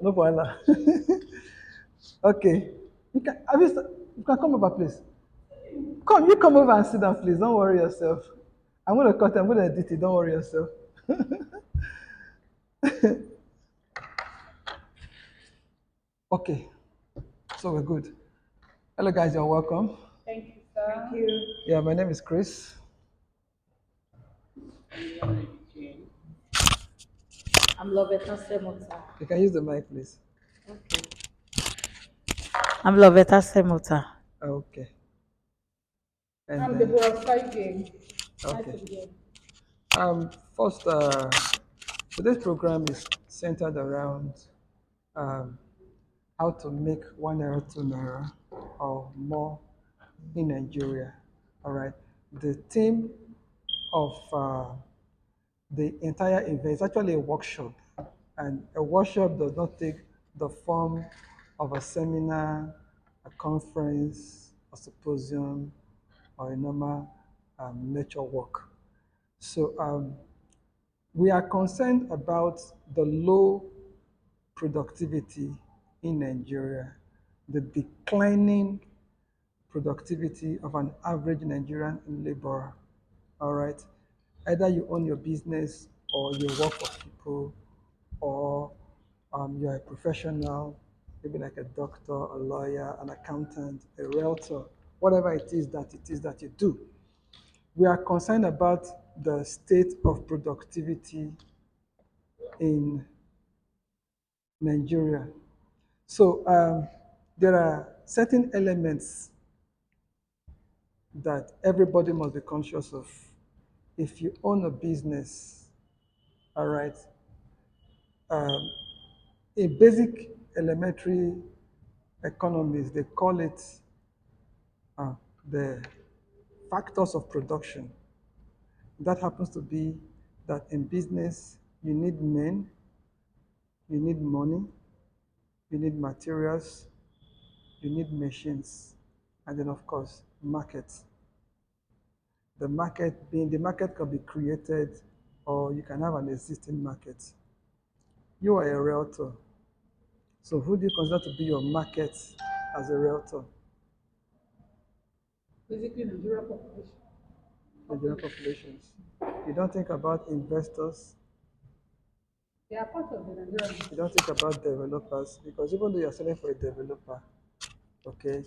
No problem. Okay. You can come over, please. Come, you come over and sit down, please. Don't worry yourself. I'm gonna cut it, I'm gonna edit it, don't worry yourself. Okay, so we're good. Hello guys, you're welcome. Thank you, sir. Thank you. Yeah, my name is Chris. I'm Lovetta Semota. You can use the mic, please. Okay. I'm Lovetta Semota. Okay. And I'm then Deborah Skygame. Nice okay. to be here. First today's program is centered around um, how to make 1 naira, 2 naira or more in Nigeria. All right. The theme of the entire event is actually a workshop, and a workshop does not take the form of a seminar, a conference, a symposium, or a normal lecture work. So we are concerned about the low productivity in Nigeria, the declining productivity of an average Nigerian laborer. All right. Either you own your business or you work for people or you're a professional, maybe like a doctor, a lawyer, an accountant, a realtor, whatever it is that you do. We are concerned about the state of productivity in Nigeria. So there are certain elements that everybody must be conscious of. If you own a business, all right, um, in basic elementary economies, they call it uh, the factors of production. That happens to be that in business, you need men, you need money, you need materials, you need machines, and then of course, markets. The market can be created or you can have an existing market. You are a realtor. So who do you consider to be your market as a realtor? Basically, Nigeria population. The general populations. You don't think about investors. They are part of the Nigerian. You don't think about developers because even though you're selling for a developer, okay,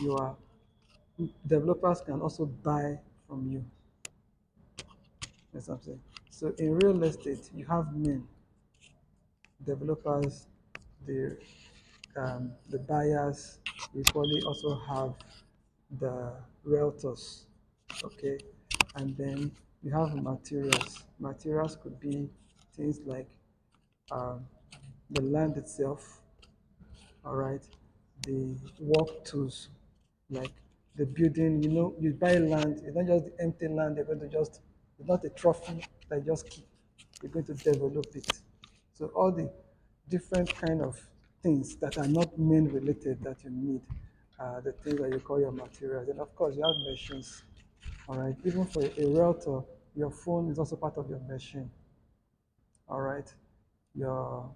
you are developers can also buy from you. That's what I'm saying. So in real estate, you have men, developers, the buyers. You probably also have the realtors, okay, and then you have materials. Materials could be things like um, the land itself, all right, the work tools, like the building. You buy land, it's not just the empty land, you're going to just, it's not a trophy that you just keep, you're going to develop it. So all the different kind of things that are not main related that you need, the things that you call your materials. And of course, you have machines, all right. Even for a realtor, your phone is also part of your machine, all right. Your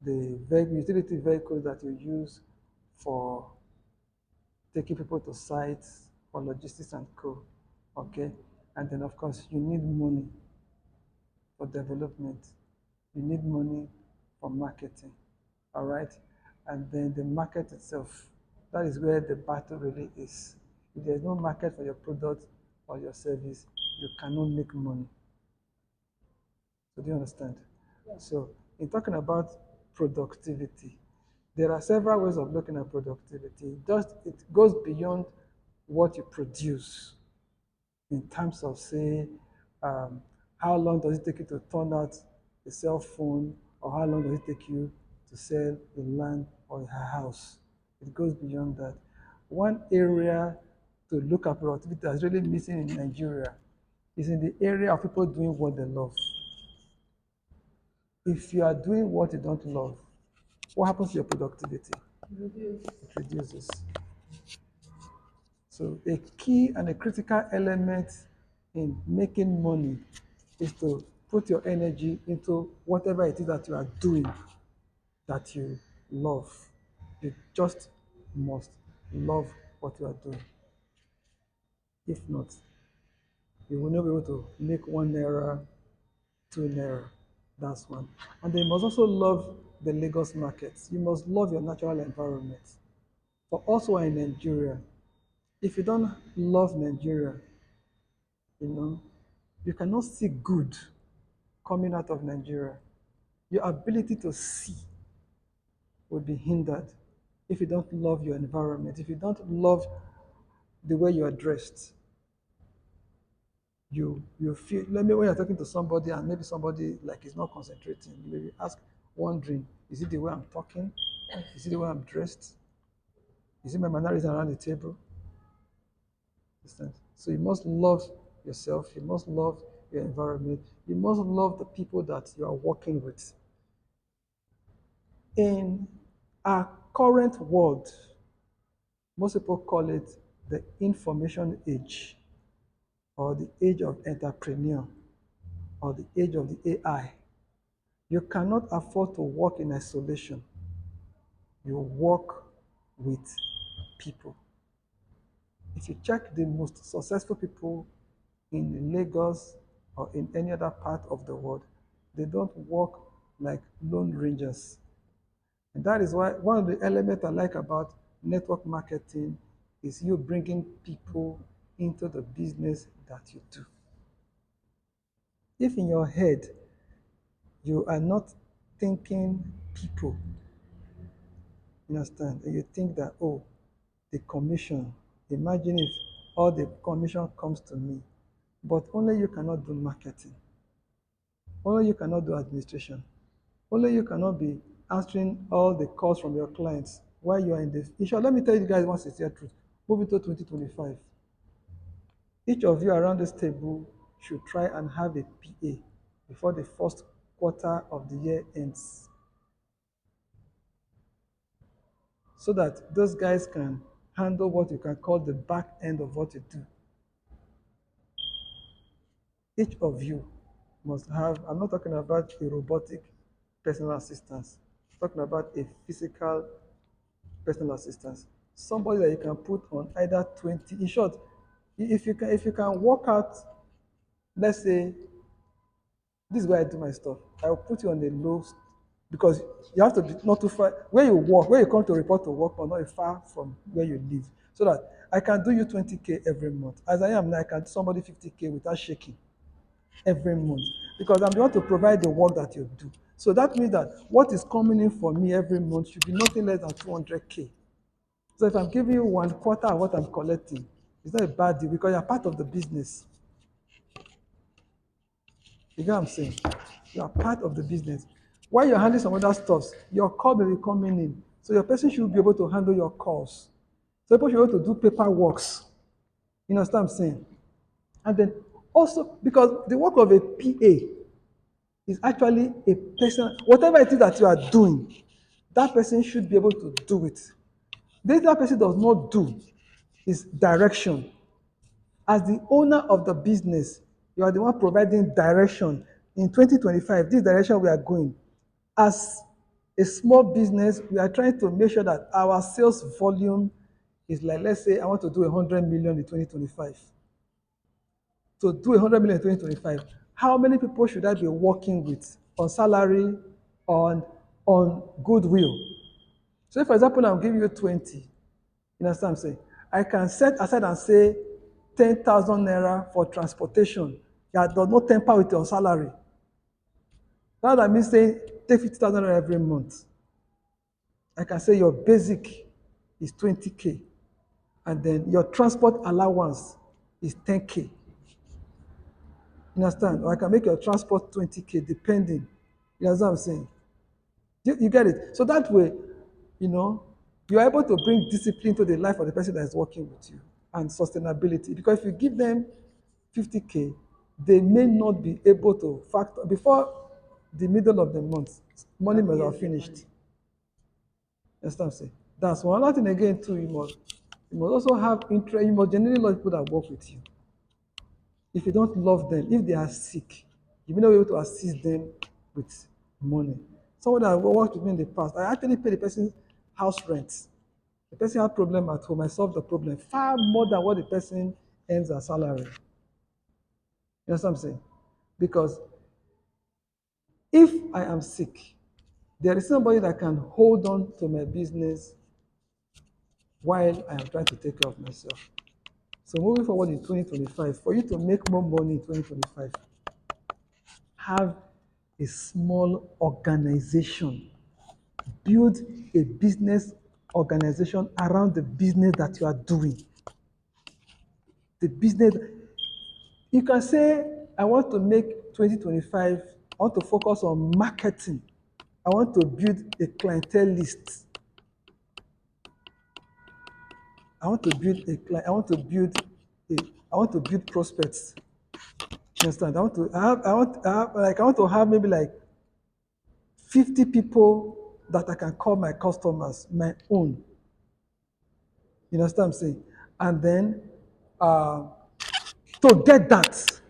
utility vehicles that you use for taking people to sites for logistics and co. Okay, and then of course you need money for development. You need money for marketing. All right, and then the market itself. That is where the battle really is. If there's no market for your product or your service, you cannot make money. So do you understand? So in talking about productivity, there are several ways of looking at productivity. Just it goes beyond what you produce in terms of say, um, how long does it take you to turn out a cell phone, or how long does it take you to sell a land or a house? It goes beyond that. One area to look at productivity that's really missing in Nigeria is in the area of people doing what they love. If you are doing what you don't love, what happens to your productivity? Reduce. It reduces. So a key and a critical element in making money is to put your energy into whatever it is that you are doing. that you love. You just must love what you are doing. If not, you will not be able to make 1 naira, 2 naira. That's one. And they must also love the Lagos markets. You must love your natural environment. For us who are in Nigeria, if you don't love Nigeria, you know, you cannot see good coming out of Nigeria. Your ability to see will be hindered if you don't love your environment, if you don't love the way you are dressed. You feel, let me, when you're talking to somebody and maybe somebody like is not concentrating, you maybe ask, wondering, is it the way I'm talking? Is it the way I'm dressed? Is it my mannerism around the table? Understand? So you must love yourself, you must love your environment, you must love the people that you are working with. In our current world, most people call it the information age, or the age of entrepreneur, or the age of the AI. You cannot afford to work in isolation. You work with people. If you check the most successful people in Lagos or in any other part of the world, they don't work like lone rangers. And that is why one of the elements I like about network marketing is you bringing people into the business that you do. If in your head you are not thinking people, you understand, and you think that, oh, the commission, imagine if all the commission comes to me, but only you cannot do marketing, only you cannot do administration, only you cannot be answering all the calls from your clients while you are in this. In short, let me tell you guys one sincere truth. Moving to 2025, each of you around this table should try and have a PA before the first quarter of the year ends, so that those guys can handle what you can call the back end of what you do. Each of you must have, I'm not talking about a robotic personal assistance, I'm talking about a physical personal assistance. Somebody that you can put on either 20. In short, if you can work out, let's say this is where I do my stuff. I will put you on the low, because you have to be not too far where you work, where you come to report to work, but not far from where you live. So that I can do you 20K every month. As I am now, I can do somebody 50K without shaking every month, because I'm the one to provide the work that you do. So that means that what is coming in for me every month should be nothing less than 200K. So if I'm giving you 1/4 of what I'm collecting, it's not a bad deal, because you're part of the business. You get what I'm saying? You are part of the business. While you're handling some other stuffs, your call may be coming in. So your person should be able to handle your calls. So people should be able to do paperwork. You understand what I'm saying? And then also, because the work of a PA is actually a person, whatever it is that you are doing, that person should be able to do it. That person does not do is direction. As the owner of the business, you are the one providing direction. In 2025, this direction we are going. As a small business, we are trying to make sure that our sales volume is like, let's say, I want to do 100 million in 2025. To do 100 million in 2025, how many people should I be working with on salary, on goodwill? So, if, for example, I'm giving you 20, you understand what I'm saying? I can set aside and say 10,000 naira for transportation. That does not temper with your salary. That means saying take 50,000 naira every month. I can say your basic is 20K, and then your transport allowance is 10K. You understand? Or I can make your transport 20K depending. You understand what I'm saying? You get it? So that way, you know, you're able to bring discipline to the life of the person that is working with you, and sustainability. Because if you give them 50K, they may not be able to factor before the middle of the month. Money must have finished. You understand what I'm saying? That's one. Another thing again too, you must also have interest. You must genuinely love people that work with you. If you don't love them, if they are sick, you may not be able to assist them with money. Someone that worked with me in the past, I actually pay the person's house rent. The person had problem at home, I solved the problem far more than what the person earns as salary. You know what I'm saying? Because if I am sick, there is somebody that can hold on to my business while I am trying to take care of myself. So moving forward in 2025, for you to make more money in 2025, have a small organization. Build a business organization around the business that you are doing. The business, you can say, I want to make 2025, I want to focus on marketing. I want to build a clientele list. I want to build a client, a, I want to build prospects. You understand? I want to have maybe like 50 people that I can call my customers, my own. You understand what I'm saying? And then uh, to get that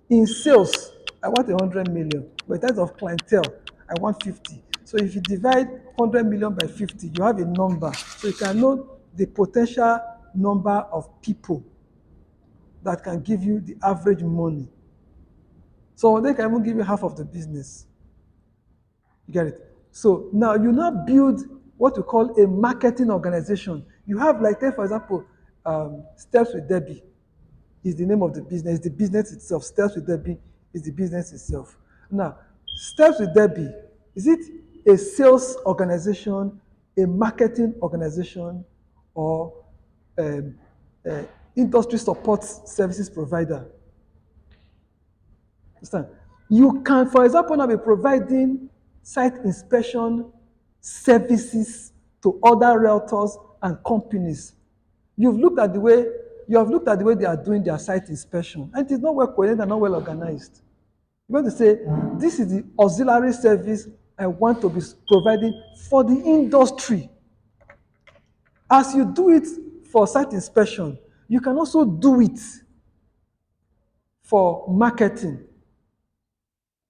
in sales, I want 100 million. But in terms of clientele, I want 50. So if you divide 100 million by 50, you have a number. So you can know the potential number of people that can give you the average money. So they can even give you half of the business. You get it? So now you now build what we call a marketing organization. You have, like, take for example, Steps with Debbie is the name of the business. The business itself, Steps with Debbie, is the business itself. Now, Steps with Debbie, is it a sales organization, a marketing organization, or um, uh, industry support services provider? Understand? You can, for example, now be providing site inspection services to other realtors and companies. You've looked at the way you have looked at the way they are doing their site inspection, and it is not well coordinated and not well organized. You're going to say, this is the auxiliary service I want to be providing for the industry. As you do it for site inspection, you can also do it for marketing.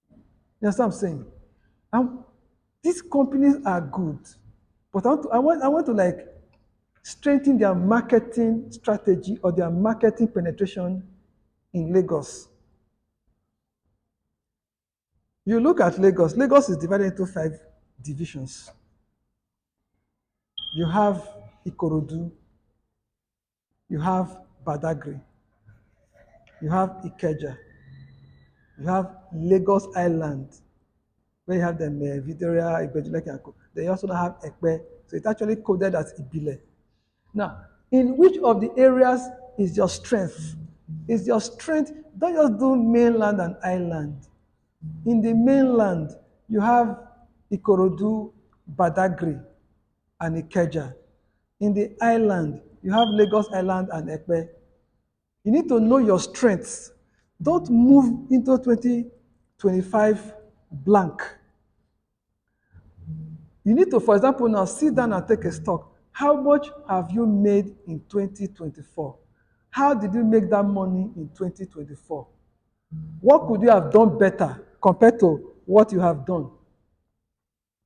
You understand what I'm saying? And these companies are good, but I want to like strengthen their marketing strategy or their marketing penetration in Lagos. You look at Lagos. Lagos is divided into 5 divisions. You have Ikorodu, you have Badagry, you have Ikeja, you have Lagos Island, where you have the Videria, Igbejuleke, and Co. They also have Ekpe, so it's actually coded as Ibile. Now, in which of the areas is your strength? Is your strength, don't just do mainland and island. In the mainland, you have Ikorodu, Badagry, and Ikeja. In the island, you have Lagos Island and Ekpe. You need to know your strengths. Don't move into 2025 blank. You need to, for example, now sit down and take a stock. How much have you made in 2024? How did you make that money in 2024? What could you have done better compared to what you have done?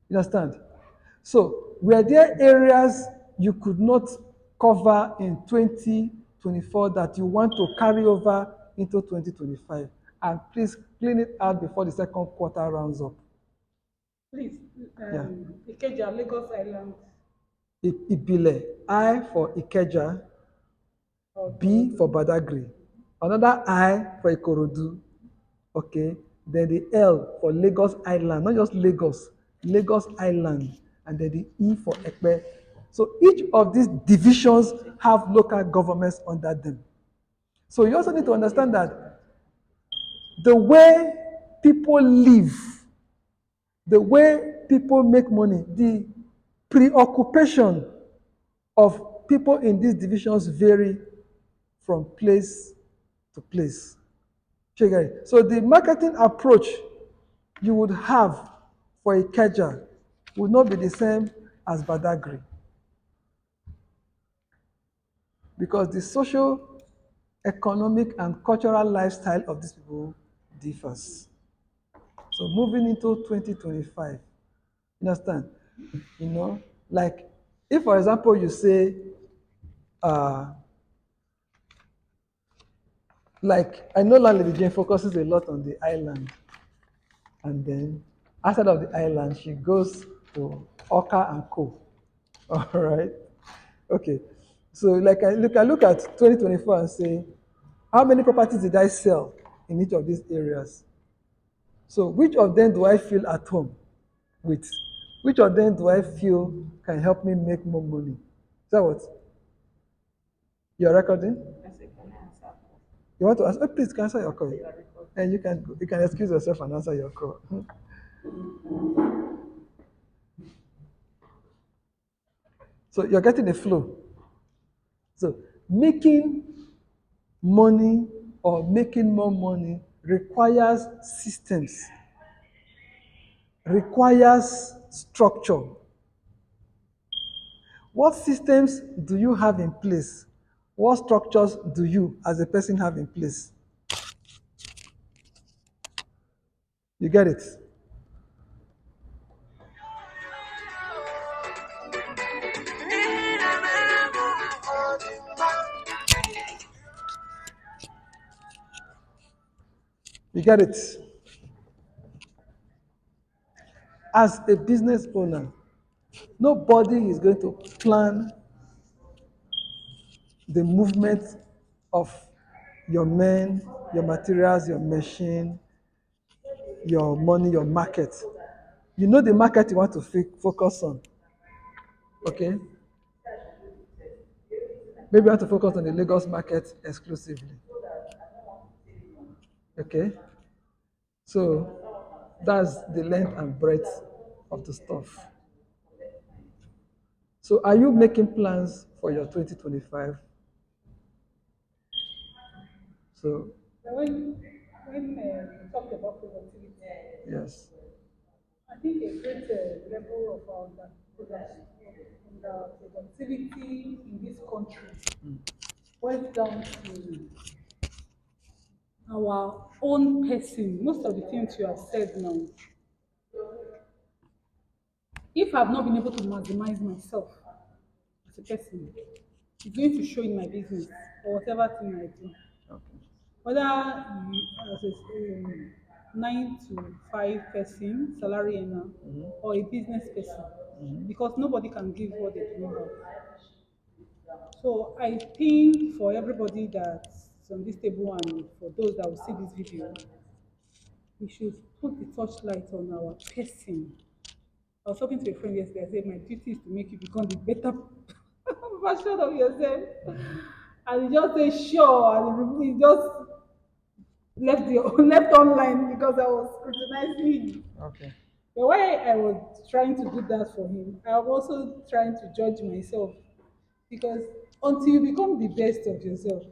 You understand? So, were there areas you could not cover in 2024 that you want to carry over into 2025? And please clean it out before the second quarter rounds up. Please, Yeah. Ikeja, Lagos Island, Ibile, I for Ikeja, or B Ikorodu. for Badagry, another I for Ikorodu, okay? Then the L for Lagos Island, not just Lagos, Lagos Island, and then the E for Ekpe. So each of these divisions have local governments under them. So you also need to understand that the way people live, the way people make money, the preoccupation of people in these divisions vary from place to place. So the marketing approach you would have for a Ikeja would not be the same as Badagry, because the social, economic, and cultural lifestyle of these people differs. So moving into 2025, you understand? You know, like if for example you say, uh, like I know Landlady Jane focuses a lot on the island, and then outside of the island she goes to Oka and Co. All right. Okay. So like I look at 2024 and say, how many properties did I sell in each of these areas? So which of them do I feel at home with? Which of them do I feel can help me make more money? Is that what you're recording? I said, can I answer? You want to ask? Oh, please, can answer your call. You are recording. And you can excuse yourself and answer your call. So you're getting a flow. So making money or making more money requires systems, requires structure. What systems do you have in place? What structures do you as a person have in place? You get it? You get it? As a business owner, nobody is going to plan the movement of your men, your materials, your machine, your money, your market. You know the market you want to focus on. Okay? Maybe you want to focus on the Lagos market exclusively. Okay? So that's the length and breadth of the stuff. So are you making plans for your 2025? So, But when we talk about productivity, yes. I think a great level of the productivity in this country boils down to our own person. Most of the things you have said now, if I've not been able to maximize myself as a person, it's going to show in my business or whatever thing I do. Okay. Whether you, as a 9 to 5 person, salary earner, or a business person, because nobody can give what they do not have. So I think for everybody that's on this table and for those that will see this video, we should put the torchlight on our person. I was talking to a friend yesterday. I said, my duty is to make you become the better version of yourself. And he just said, sure. And he just left the left online because I was scrutinizing him. Okay. But while I was trying to do that for him, I was also trying to judge myself because until you become the best of yourself,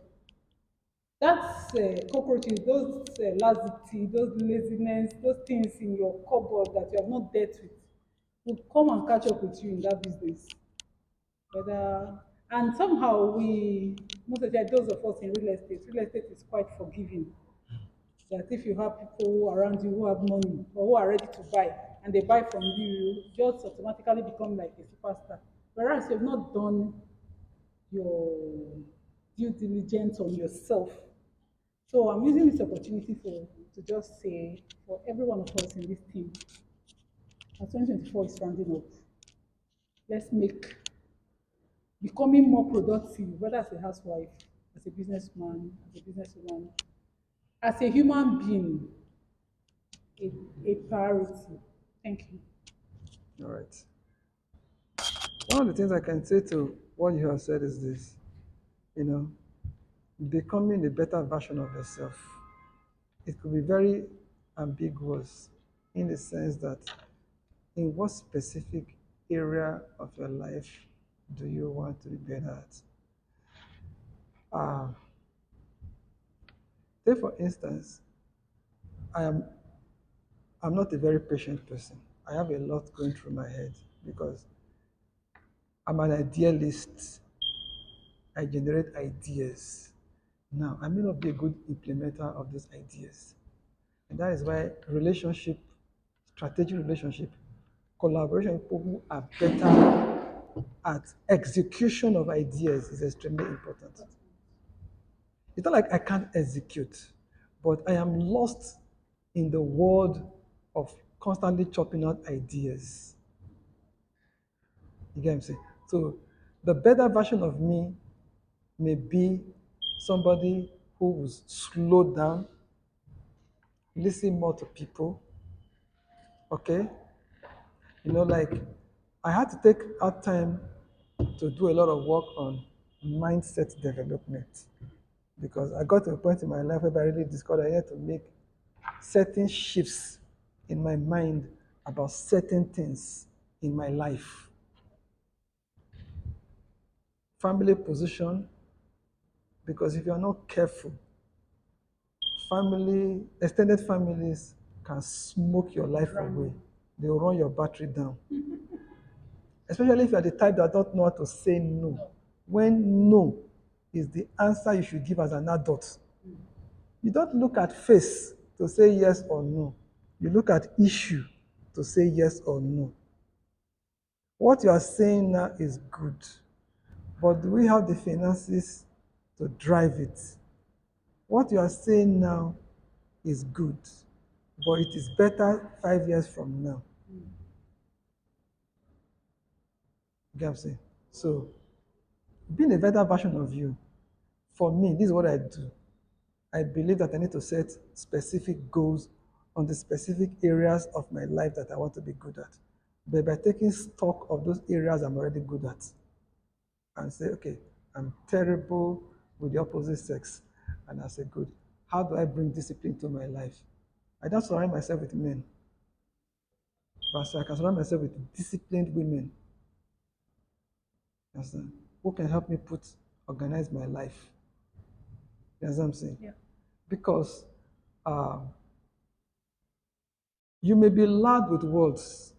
that's cockroaches, those lassity, those laziness, those things in your cupboard that you have not dealt with will come and catch up with you in that business. Whether and somehow we most of the time, those of us in real estate is quite forgiving. That if you have people around you who have money or who are ready to buy and they buy from you, you just automatically become like a superstar. Whereas you've not done your due diligence on yourself. So I'm using this opportunity to just say for every one of us in this team, as 2024 is rounding up, let's make becoming more productive, whether as a housewife, as a businessman, as a businesswoman, as a human being, a, a priority. Thank you. All right. One of the things I can say to what you have said is this, you know, becoming a better version of yourself. It could be very ambiguous in the sense that in what specific area of your life do you want to be better at? Uh, Take for instance, I am I'm not a very patient person. I have a lot going through my head because I'm an idealist. I generate ideas. Now, I may not be a good implementer of those ideas. And that is why relationship strategic relationship, collaboration with people who are better at execution of ideas is extremely important. It's not like I can't execute, but I am lost in the world of constantly chopping out ideas. You get what I'm saying? So the better version of me may be somebody who will slow down, listen more to people, okay? Like I had to take out time to do a lot of work on mindset development because I got to a point in my life where I really discovered I had to make certain shifts in my mind about certain things in my life. Family position, because if you're not careful, extended families can smoke your life away. They'll run your battery down. Especially if you're the type that don't know how to say no. When no is the answer you should give as an adult, you don't look at face to say yes or no. You look at issue to say yes or no. What you are saying now is good, but do we have the finances to drive it? What you are saying now is good, but it is better 5 years from now. You get what I'm saying? So, being a better version of you, for me, this is what I do. I believe that I need to set specific goals on the specific areas of my life that I want to be good at. But by taking stock of those areas I'm already good at and say, okay, I'm terrible with the opposite sex. And I say, good. How do I bring discipline to my life? I don't surround myself with men, but so I can surround myself with disciplined women. You understand? Who can help me organize my life. You understand what I'm saying? Yeah. Because um, you may be loud with words,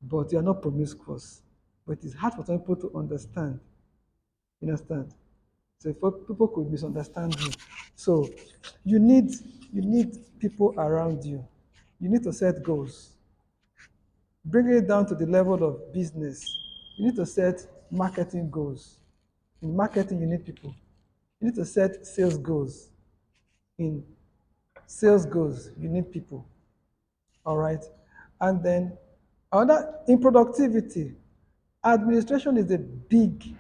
but you are not promiscuous. But it's hard for some people to understand. You understand? So for people could misunderstand you. So you need you need people around you. You need to set goals. Bring it down to the level of business. You need to set marketing goals. In marketing, you need people. You need to set sales goals. In sales goals, you need people. All right. And then another in productivity, administration is a big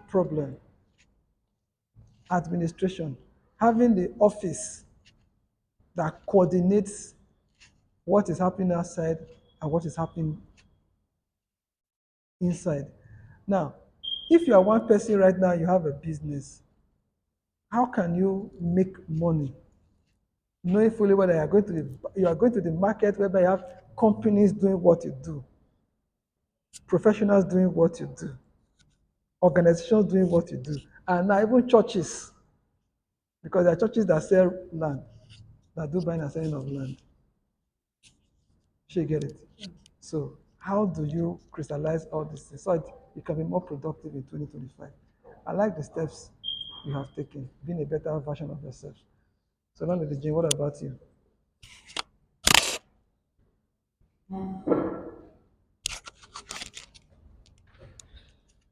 problem. Administration, having the office that coordinates what is happening outside and what is happening inside. Now, if you are one person right now, you have a business, how can you make money knowing fully whether you are going to the market whereby you have companies doing what you do, professionals doing what you do, organizations doing what you do, and now even churches, because there are churches that sell land, that do buying and selling of land. She get it. So how do you crystallize all these things so that you can be more productive in 2025? I like the steps you have taken, being a better version of yourself. So now, Lady Jane, what about you?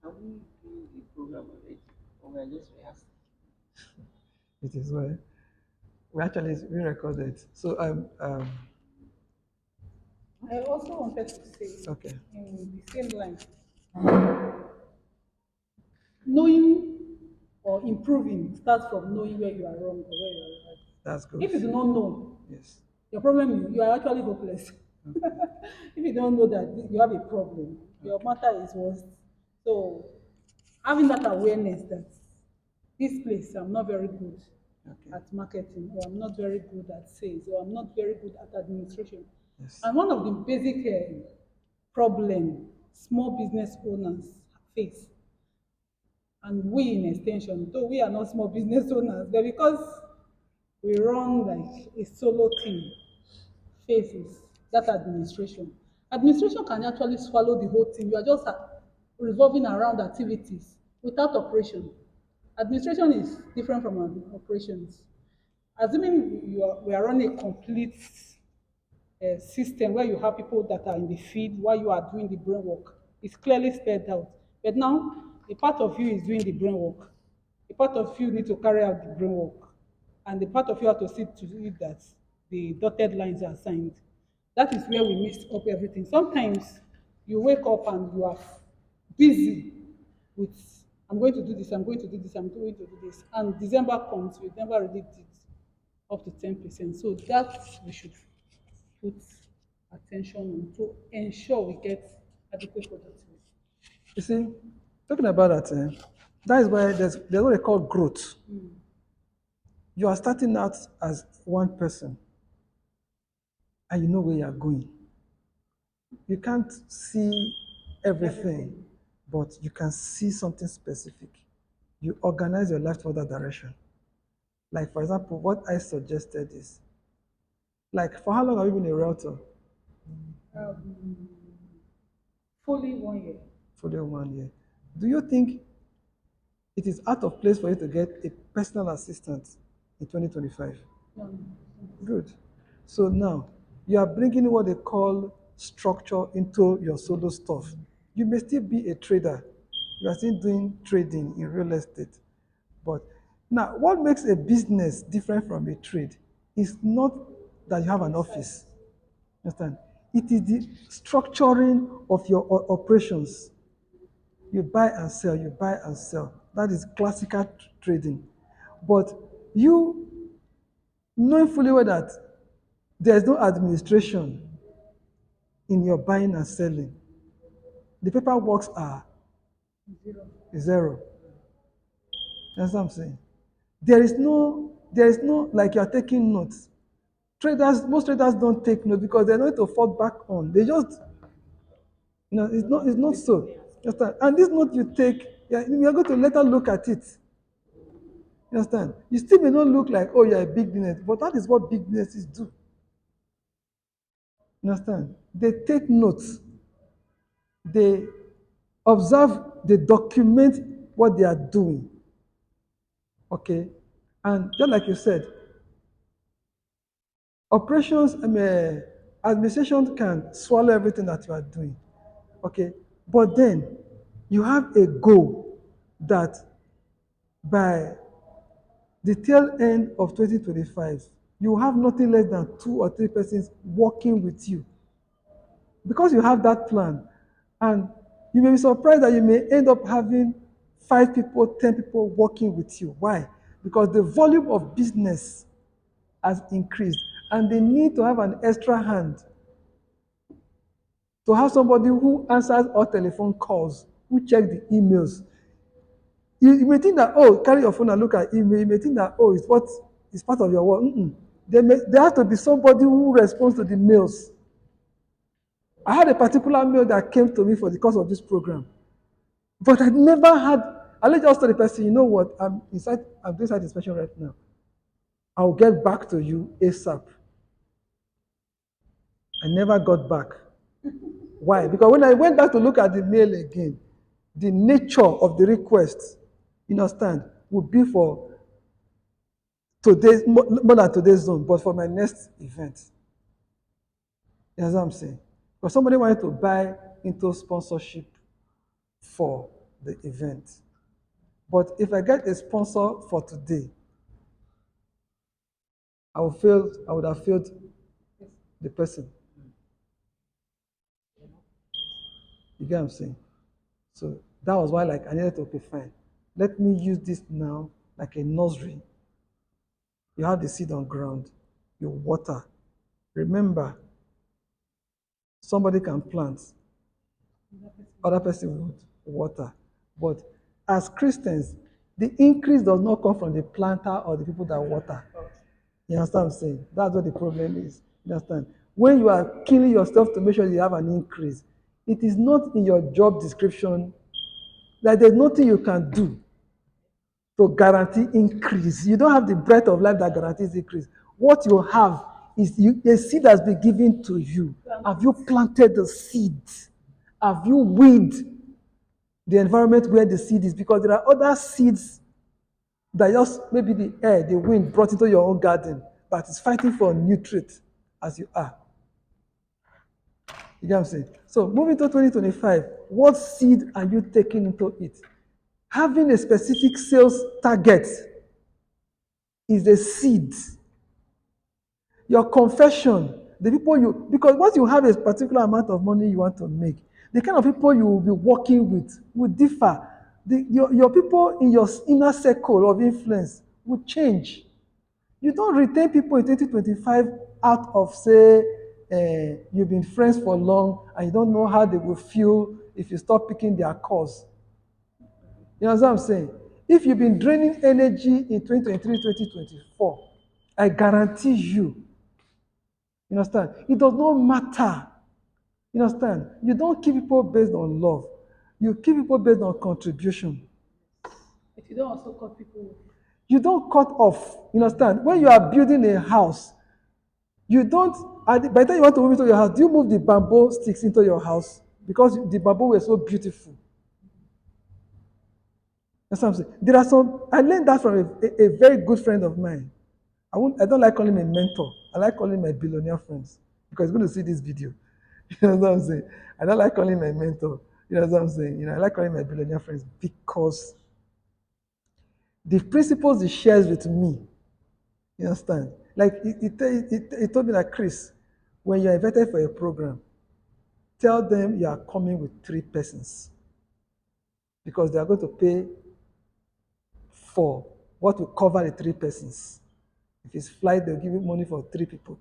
Have we do the program already? Or we're just rehearsing? It is well. We actually re-recorded. So I also wanted to say okay. in the same line, knowing or improving starts from knowing where you are wrong or where you are right. That's good. If you do not know, Yes. your problem is you are actually hopeless. If you don't know that you have a problem, your matter is worse. So having that awareness that this place I'm not very good Okay. at marketing, or I'm not very good at sales, or I'm not very good at administration. Yes. And one of the basic problem small business owners face, and we in extension, though we are not small business owners, but because we run like a solo team, faces that administration. Administration can actually swallow the whole thing. You are just revolving around activities without operation. Administration is different from operations. Assuming we are running a complete system where you have people that are in the field while you are doing the brain work. It's clearly spelled out. But now, the part of you is doing the brain work. The part of you need to carry out the brain work. And the part of you have to see to it that the dotted lines are signed. That is where we mix up everything. Sometimes you wake up and you are busy with, I'm going to do this, I'm going to do this, I'm going to do this. And December comes, you never really did up to 10%. So that we should put attention on to ensure we get adequate productivity. You see, talking about that, that is why there's what they call growth. You are starting out as one person and you know where you are going. You can't see everything, but you can see something specific. You organize your life toward that direction. Like, for example, what I suggested is, like, for how long have you been a realtor? Um, Fully 1 year. For the 1 year. Do you think it is out of place for you to get a personal assistant in 2025? No, no. Good. So now you are bringing what they call structure into your solo stuff. You may still be a trader. You are still doing trading in real estate. But now, what makes a business different from a trade is not that you have an office. Understand? It is the structuring of your operations. You buy and sell, you buy and sell. That is classical trading. But you knowing fully well that there is no administration in your buying and selling. The paperwork are zero. That's what I'm saying. There is no like you are taking notes. Most traders don't take notes because they need to fall back on. They just, it's not so. You understand? And this note you take, yeah, you are going to later look at it. You understand? You still may not look like, oh, you're a big business, but that is what big businesses do. You understand? They take notes. They observe, they document what they are doing. Okay? And just like you said, operations, administration can swallow everything that you are doing. Okay? But then you have a goal that by the tail end of 2025, you have nothing less than 2 or 3 persons working with you. Because you have that plan, and you may be surprised that you may end up having 5 people, 10 people working with you. Why? Because the volume of business has increased, and they need to have an extra hand to have somebody who answers all telephone calls, who check the emails. You may think that, oh, carry your phone and look at email. You may think that, oh, it's what is part of your work. There has to be somebody who responds to the mails. I had a particular mail that came to me for the course of this program, but I never had. I just told the person, you know what? I'm doing site inspection right now. I'll get back to you ASAP. I never got back. Why? Because when I went back to look at the mail again, the nature of the request, you understand, would be for today's more than today's zone, but for my next event. You know what I'm saying? Because somebody wanted to buy into sponsorship for the event. But if I get a sponsor for today, I would have failed the person. You get what I'm saying? So that was why like I needed to, okay, fine. Let me use this now like a nursery. You have the seed on ground, you water. Remember, somebody can plant, other person would water. But as Christians, the increase does not come from the planter or the people that water. You understand what I'm saying? That's what the problem is. You understand? When you are killing yourself to make sure you have an increase, it is not in your job description that there's nothing you can do to guarantee increase. You don't have the breath of life that guarantees increase. What you have is a seed has been given to you. Have you planted the seed? Have you weed the environment where the seed is? Because there are other seeds that just maybe the air, the wind brought into your own garden, but it's fighting for nutrients as you are. You get what I'm saying? So moving to 2025, what seed are you taking into it? Having a specific sales target is a seed. Your confession, the people you, because once you have a particular amount of money you want to make, the kind of people you will be working with will differ. Your people in your inner circle of influence will change. You don't retain people in 2025 out of, say, you've been friends for long and you don't know how they will feel if you stop picking their calls. You know what I'm saying? If you've been draining energy in 2023, 2024, I guarantee you understand? It does not matter. You understand? You don't keep people based on love. You keep people based on contribution. If you don't also cut people, You don't cut off. You understand? When you are building a house, you don't, by the time you want to move into your house, do you move the bamboo sticks into your house? Because the bamboo were so beautiful. That's what I'm saying. There are some, I learned that from a very good friend of mine. I don't like calling him a mentor. I like calling him my billionaire friends because he's going to see this video. You know what I'm saying? I don't like calling him my mentor. You know what I'm saying? I like calling my billionaire friends because the principles he shares with me, you understand? Like he told me that Chris, when you're invited for a program, tell them you are coming with 3 persons because they are going to pay for what will cover the 3 persons. If it's flight, they'll give you money for 3 people.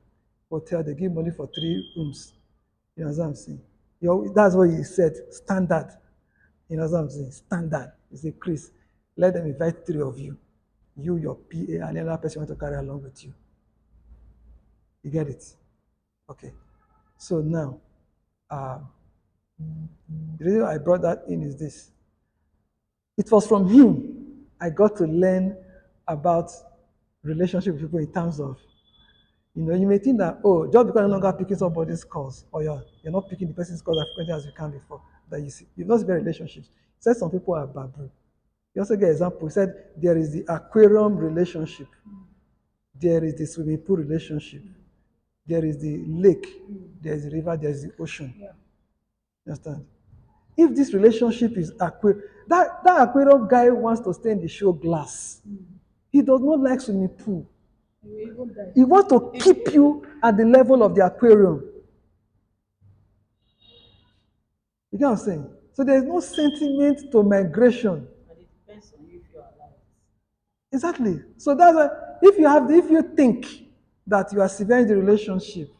Hotel, they give money for 3 rooms. You know what I'm saying? That's what he said, standard. You know what I'm saying? Standard. He said, Chris, let them invite 3 of you. You, your PA, and another person you want to carry along with you. You get it? Okay. So now, the reason I brought that in is this. It was from him I got to learn about relationship with people in terms of, you may think that, oh, just because you're no longer picking somebody's calls, or you're not picking the person's calls as frequently as you can before, that you've lost very relationships. He said some people are babu. You also get an example. He said there is the aquarium relationship, there is the swimming pool relationship, there is the lake, there is the river, there is the ocean. yeah. You understand? If this relationship is aquarium, that aquarium guy wants to stay in the show glass. He does not like swimming pool. You even die. He wants to keep you at the level of the aquarium. You get what I'm saying? So there's no sentiment to migration. And it depends on you if you're alive. Exactly. So that's why if you think that you are severe in the relationship,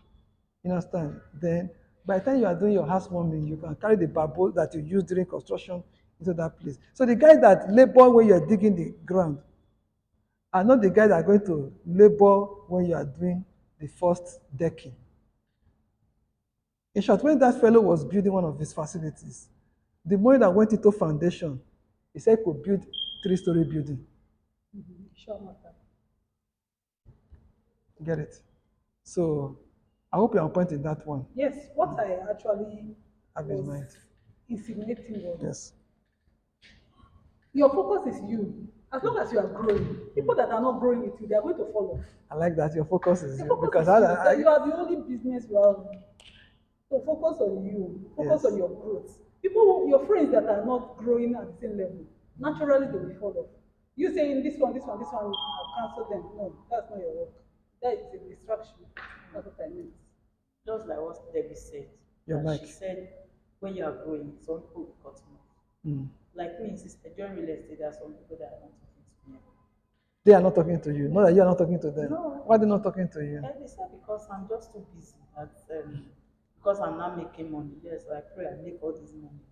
you understand, then by the time you are doing your housewarming, you can carry the bamboo that you use during construction into that place. So the guys that labor when you are digging the ground are not the guys that are going to labor when you are doing the first decking. In short, when that fellow was building one of his facilities, the money that went into foundation, he said he could build 3-story building. Sure matter. Get it? So I hope you're on point in that one. Yes, what I actually Have in was mind. insinuating was Yes. your focus is you. As long as you are growing, people that are not growing with you, they are going to follow. I like that. Your focus is Your you. focus Because is you. That you are the only business you have. So focus on you. Focus yes. on your growth. People, your friends that are not growing at the same level, naturally they will follow. You saying this one, I've cancelled them. No, that's not your work. That is a distraction. That's what I meant. Just like what Debbie said, Your that she mic. said, when you are growing, some people will cut you off. Mm. Like me, sister, during real estate, there are some people that are not talking to me. They are not talking to you. Not that you are not talking to them. No. Why are they not talking to you? And they said because I'm just too busy. That because I'm not making money. Yes, I pray I make all this money.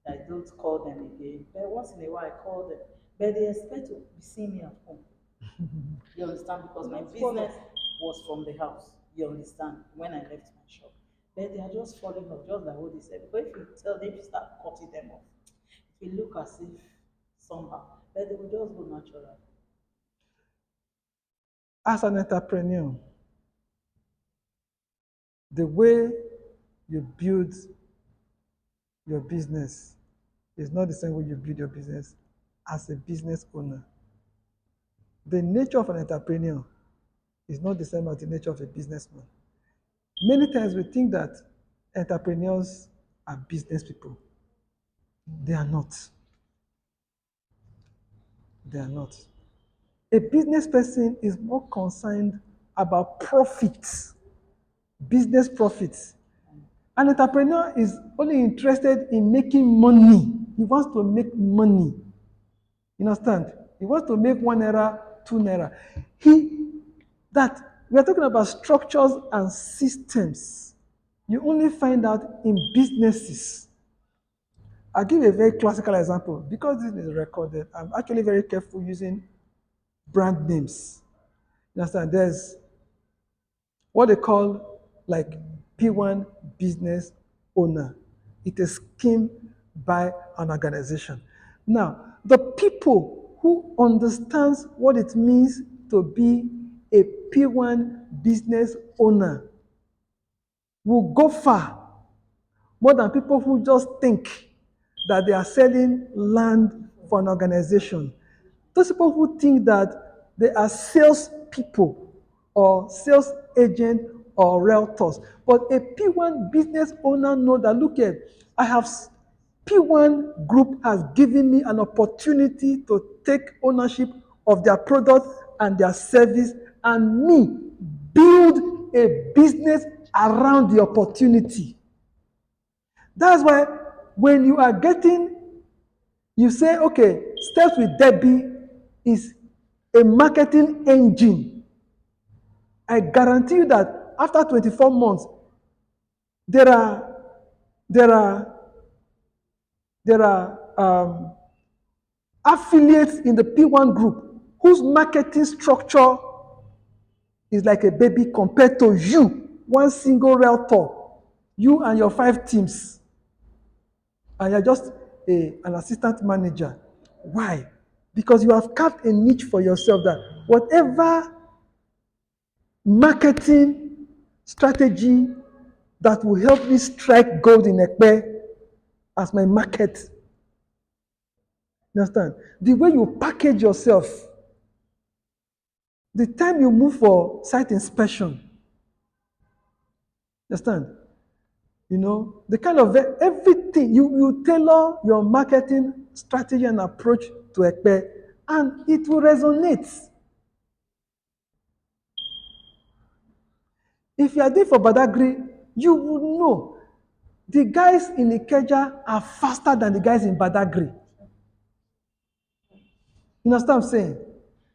I don't call them again. But once in a while I call them. But they expect to be seeing me at home. You understand? Because my Don't follow. business was from the house. You understand? When I left my shop. But they are just falling off, just like what they said. But if you tell them, if you start cutting them off, it will look as if somehow. But they will just go natural. As an entrepreneur, the way you build your business is not the same way you build your business as a business owner. The nature of an entrepreneur is not the same as the nature of a businessman. Many times we think that entrepreneurs are business people. They are not. They are not. A business person is more concerned about profits, business profits. An entrepreneur is only interested in making money. He wants to make money. You understand? He wants to make 1 naira, 2 naira. He that we are talking about structures and systems. You only find out in businesses. I'll give you a very classical example. Because this is recorded, I'm actually very careful using brand names. You understand? There's what they call like P1 business owner. It is schemed by an organization. Now, the people who understands what it means to be a P1 business owner will go far more than people who just think that they are selling land for an organization. Those people who think that they are sales people or sales agent or realtors. But a P1 business owner know that look at, I have P1 group has given me an opportunity to take ownership of their product and their service and me build a business around the opportunity. That's why when you are getting, you say, okay, Steps with Debbie is a marketing engine. I guarantee you that after 24 months, there are there are there are affiliates in the P1 group whose marketing structure is like a baby compared to you, one single realtor, you and your 5 teams, and you're just an assistant manager. Why? Because you have carved a niche for yourself that whatever marketing strategy that will help me strike gold in Ekpe as my market. You understand? The way you package yourself, the time you move for site inspection, you understand? You know, the kind of everything, you tailor your marketing strategy and approach to Ekpe, and it will resonate. If you are there for Badagry, you will know the guys in Ikeja are faster than the guys in Badagry. You understand what I'm saying?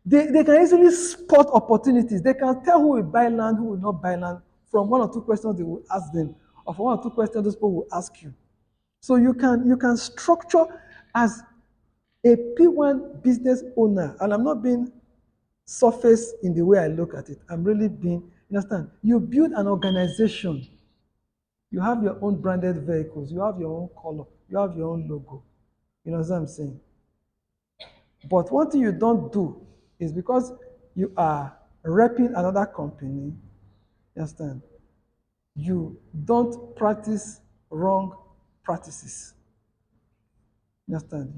They can easily spot opportunities. They can tell who will buy land, who will not buy land from 1 or 2 questions they will ask them, or from 1 or 2 questions those people will ask you. So you can structure as a P1 business owner, and I'm not being surface in the way I look at it. I'm really being, you understand? You build an organization. You have your own branded vehicles. You have your own color. You have your own logo. You know what I'm saying? But one thing you don't do is because you are repping another company, you understand? You don't practice wrong practices. You understand?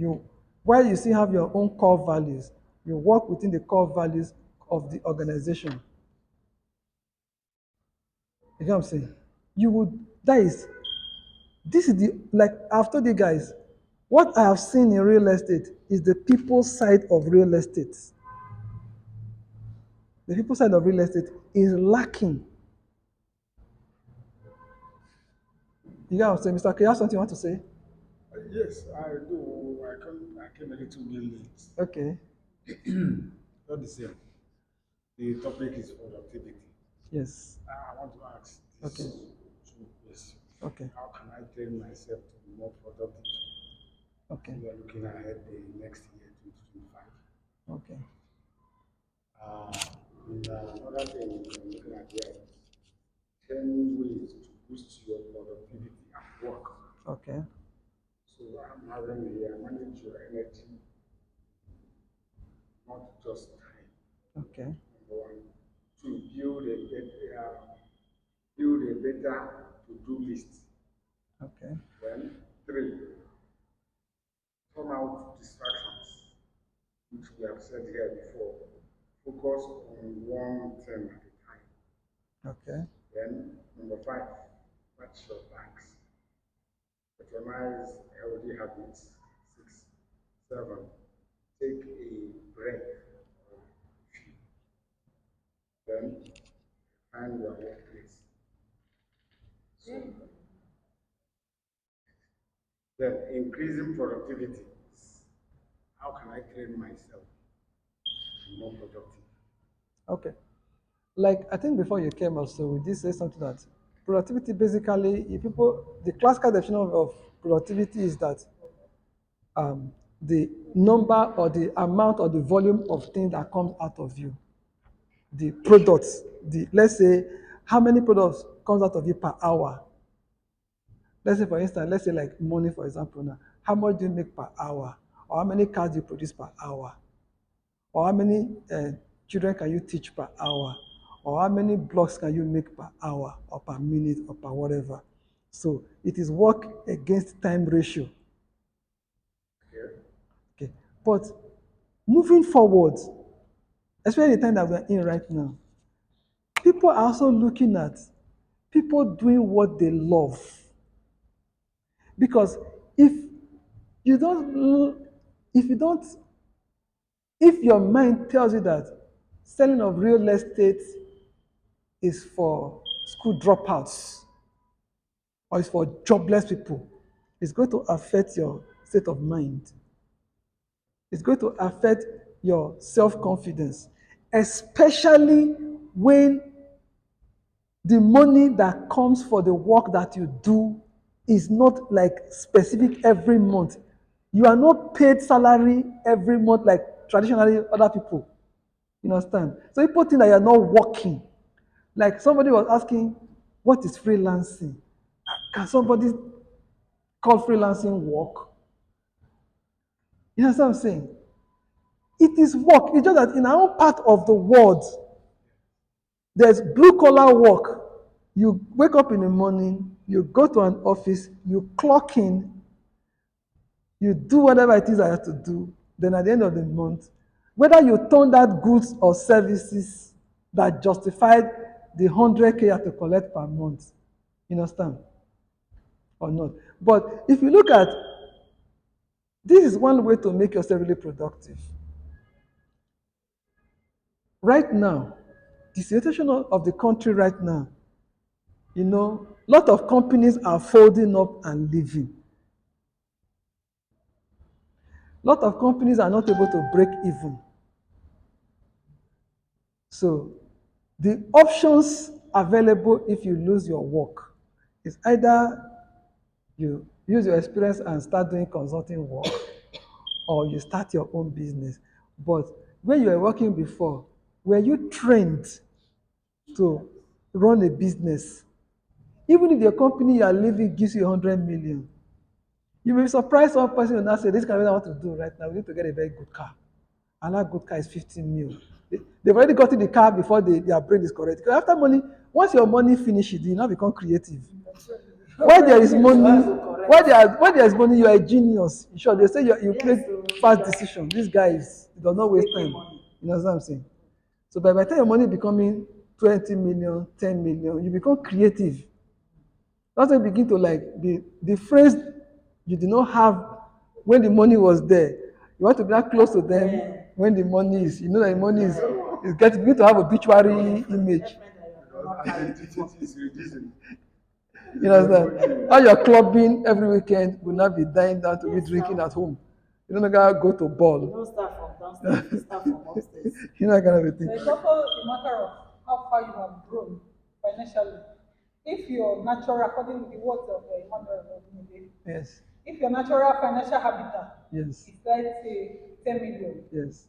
While you still have your own core values, you work within the core values of the organization. You know what I'm saying? You would, this is the, like I've told you guys, what I have seen in real estate is the people side of real estate. The people side of real estate is lacking. You know what I'm saying? Mr. K, you have something you want to say? Yes, I do. I came a little bit late. Okay. Not the same. The topic is productivity. Yes. I want to ask Okay. this two questions. Okay. How can I train myself to be more productive? Okay. We are looking ahead the next year, 2025. Okay. Uh, and another thing I'm looking at here is 10 ways to boost your productivity at work. Okay. So I'm having here manage your energy, not just time. Okay. Number one. Two, build a better to-do list. Okay. Then three, turn out distractions, which we have said here before. Focus on one thing at a time. Okay. Then number five, Watch your banks. Recognize healthy habits. 6, 7. Take a break. Or few. Then find your workplace. So then increasing productivity. How can I train myself to be more productive? Okay. Like I think before you came also, we did say something that productivity basically, if people, the classical definition of productivity is that the number or the amount or the volume of things that comes out of you, the products, the let's say how many products comes out of you per hour. Let's say for instance, let's say like money for example now, how much do you make per hour, or how many cars do you produce per hour, or how many children can you teach per hour, or how many blocks can you make per hour or per minute or per whatever. So it is work against time ratio. Okay? Okay, but moving forward, especially the time that we're in right now, people are also looking at people doing what they love. Because if you don't, if you don't, if your mind tells you that selling of real estate is for school dropouts or it's for jobless people, it's going to affect your state of mind. It's going to affect your self confidence, especially when the money that comes for the work that you do is not like specific every month. You are not paid salary every month like traditionally other people. You understand? So people think that you are not working. Like somebody was asking, what is freelancing? Can somebody call freelancing work? You know what I'm saying? It is work. It's just that in our own part of the world, there's blue collar work. You wake up in the morning, you go to an office, you clock in, you do whatever it is I have to do. Then at the end of the month, whether you turn that goods or services that justified the 100K you have to collect per month, you understand, or not. But if you look at this is one way to make yourself really productive. Right now, the situation of the country right now, a lot of companies are folding up and leaving. A lot of companies are not able to break even. So the options available if you lose your work is either you use your experience and start doing consulting work or you start your own business. But when you were working before, were you trained to run a business? Even if the company you are leaving gives you 100 million, you may be surprised one person will not say, this kind of what I want to do right now. We need to get a very good car. And that good car is 15 mil. They've already gotten the car before their brain is correct. Because after money, once your money finishes, you now become creative. Why there is money, why there is money, you are a genius. Sure, they say you make fast decisions. This guy does not waste time. You know what I'm saying? So by the time your money becoming 20 million, 10 million, you become creative. That's when you begin to like the phrase you did not have when the money was there. You want to be that close to them when the money is, that the money is getting begin to have obituary image. Because identity is reducing. You understand? How you're clubbing every weekend will not be dying down to be drinking at home. You don't go to You ball. don't start from downstairs, you start from upstairs. You know that kind of a So thing. it's also a matter of how far you have grown financially. If your natural, according to the words of Emmanuel Ogunde, Yes. if your natural financial habitat Yes. is let's say 10 million, Yes.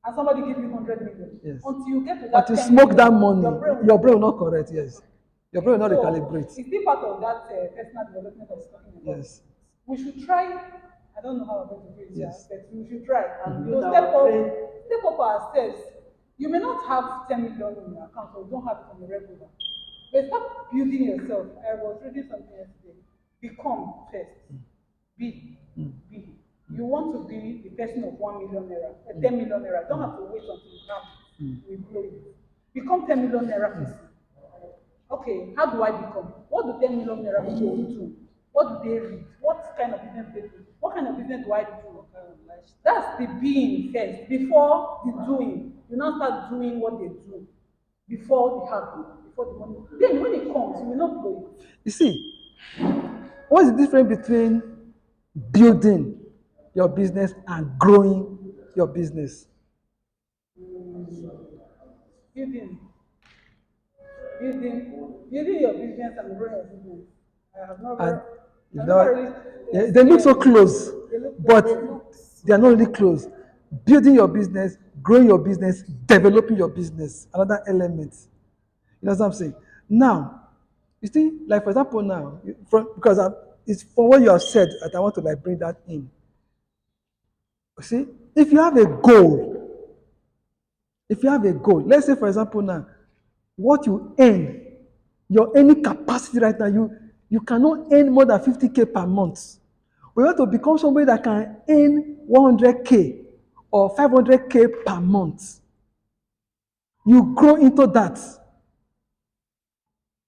and somebody give you 100 million, Yes. until you get to But that you 10 smoke million, that money, your your brain brain will not correct, yes. Your brain will not so recalibrate. it's still part of that personal development I was talking about. Yes. We should try. I don't know how I'm going to do it, Yes. but we should try and Build step our up, brain. step up ourselves. You may not have 10 million in your account, or you don't have it on a regular, but start building yourself. I was reading something yesterday. Become first. Be. You want to be the person of 1 million naira, 10 million naira. Don't have to wait until you have it. We grow it. Become 10 million naira person. Okay, how do I become? What do 10 million naira people do? What do they read? What kind of business they do? What kind of business do I do? That's the being first, before the doing. You now start doing what they do before the happen, before the money. Then when it comes, you will not blow it. You see, what's the difference between building your business and growing your business? Building, building your business and growing your business. I have And never, you I've know, never really yeah, they look so experienced. close, They look like but they look. they are not really close. Building your business, growing your business, developing your business, another element. You know what I'm saying? Now, you see, like for example, now, because it's from what you have said that I want to like bring that in. You see, if you have a goal, let's say for example now, what you earn, your earning capacity right now, you cannot earn more than 50K per month. We want to become somebody that can earn 100K or 500K per month. You grow into that.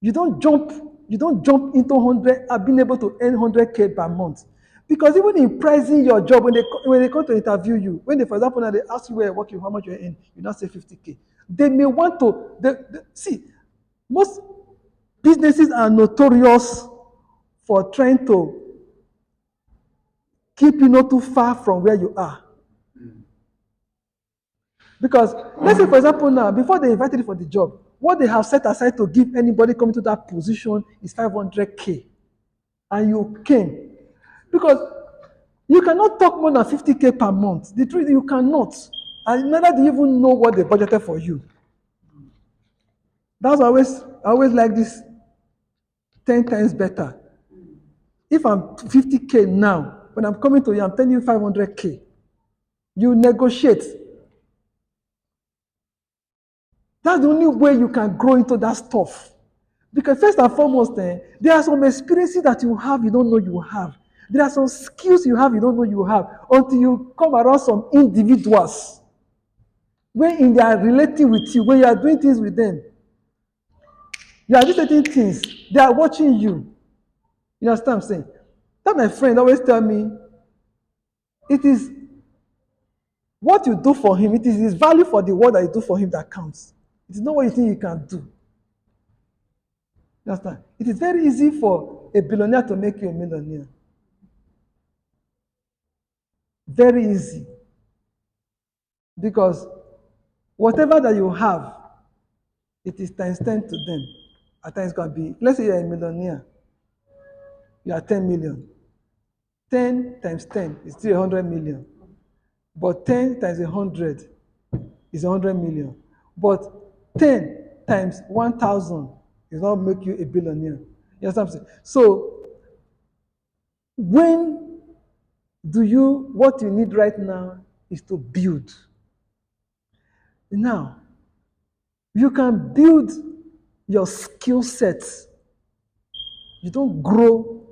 You don't jump, you don't jump into 100 being able to earn 100K per month. Because even in pricing your job, when they come to interview you, when they, for example, now they ask you where you're working, how much you're in, you now say 50K. They may want to, see, most businesses are notorious for trying to keep you not too far from where you are. Because let's say, for example, now, before they invited you for the job, what they have set aside to give anybody coming to that position is 500K. And you came. Because you cannot talk more than 50K per month. The truth, you cannot. And neither do you even know what they budgeted for you. That's I always like this 10 times better. If I'm 50K now, when I'm coming to you, I'm telling you 500K. You negotiate. That's the only way you can grow into that stuff. Because first and foremost, there are some experiences that you have you don't know you have. There are some skills you have you don't know you have until you come around some individuals. When they are relating with you, when you are doing things with them, you are doing certain things, they are watching you. You understand what I'm saying? That my friend always tell me, it is what you do for him, it is his value for the work that you do for him that counts. It is not what you think you can do. You understand? It is very easy for a billionaire to make you a millionaire. Very easy. Because whatever that you have, it is times 10 to them. At times it can be, let's say you're a millionaire, you are 10 million. 10 times 10 is still 100 million. But 10 times 100 is 100 million. But 10 times 1,000 is not make you a billionaire. You understand what I'm saying? So when what you need right now is to build. Now, you can build your skill sets. You don't grow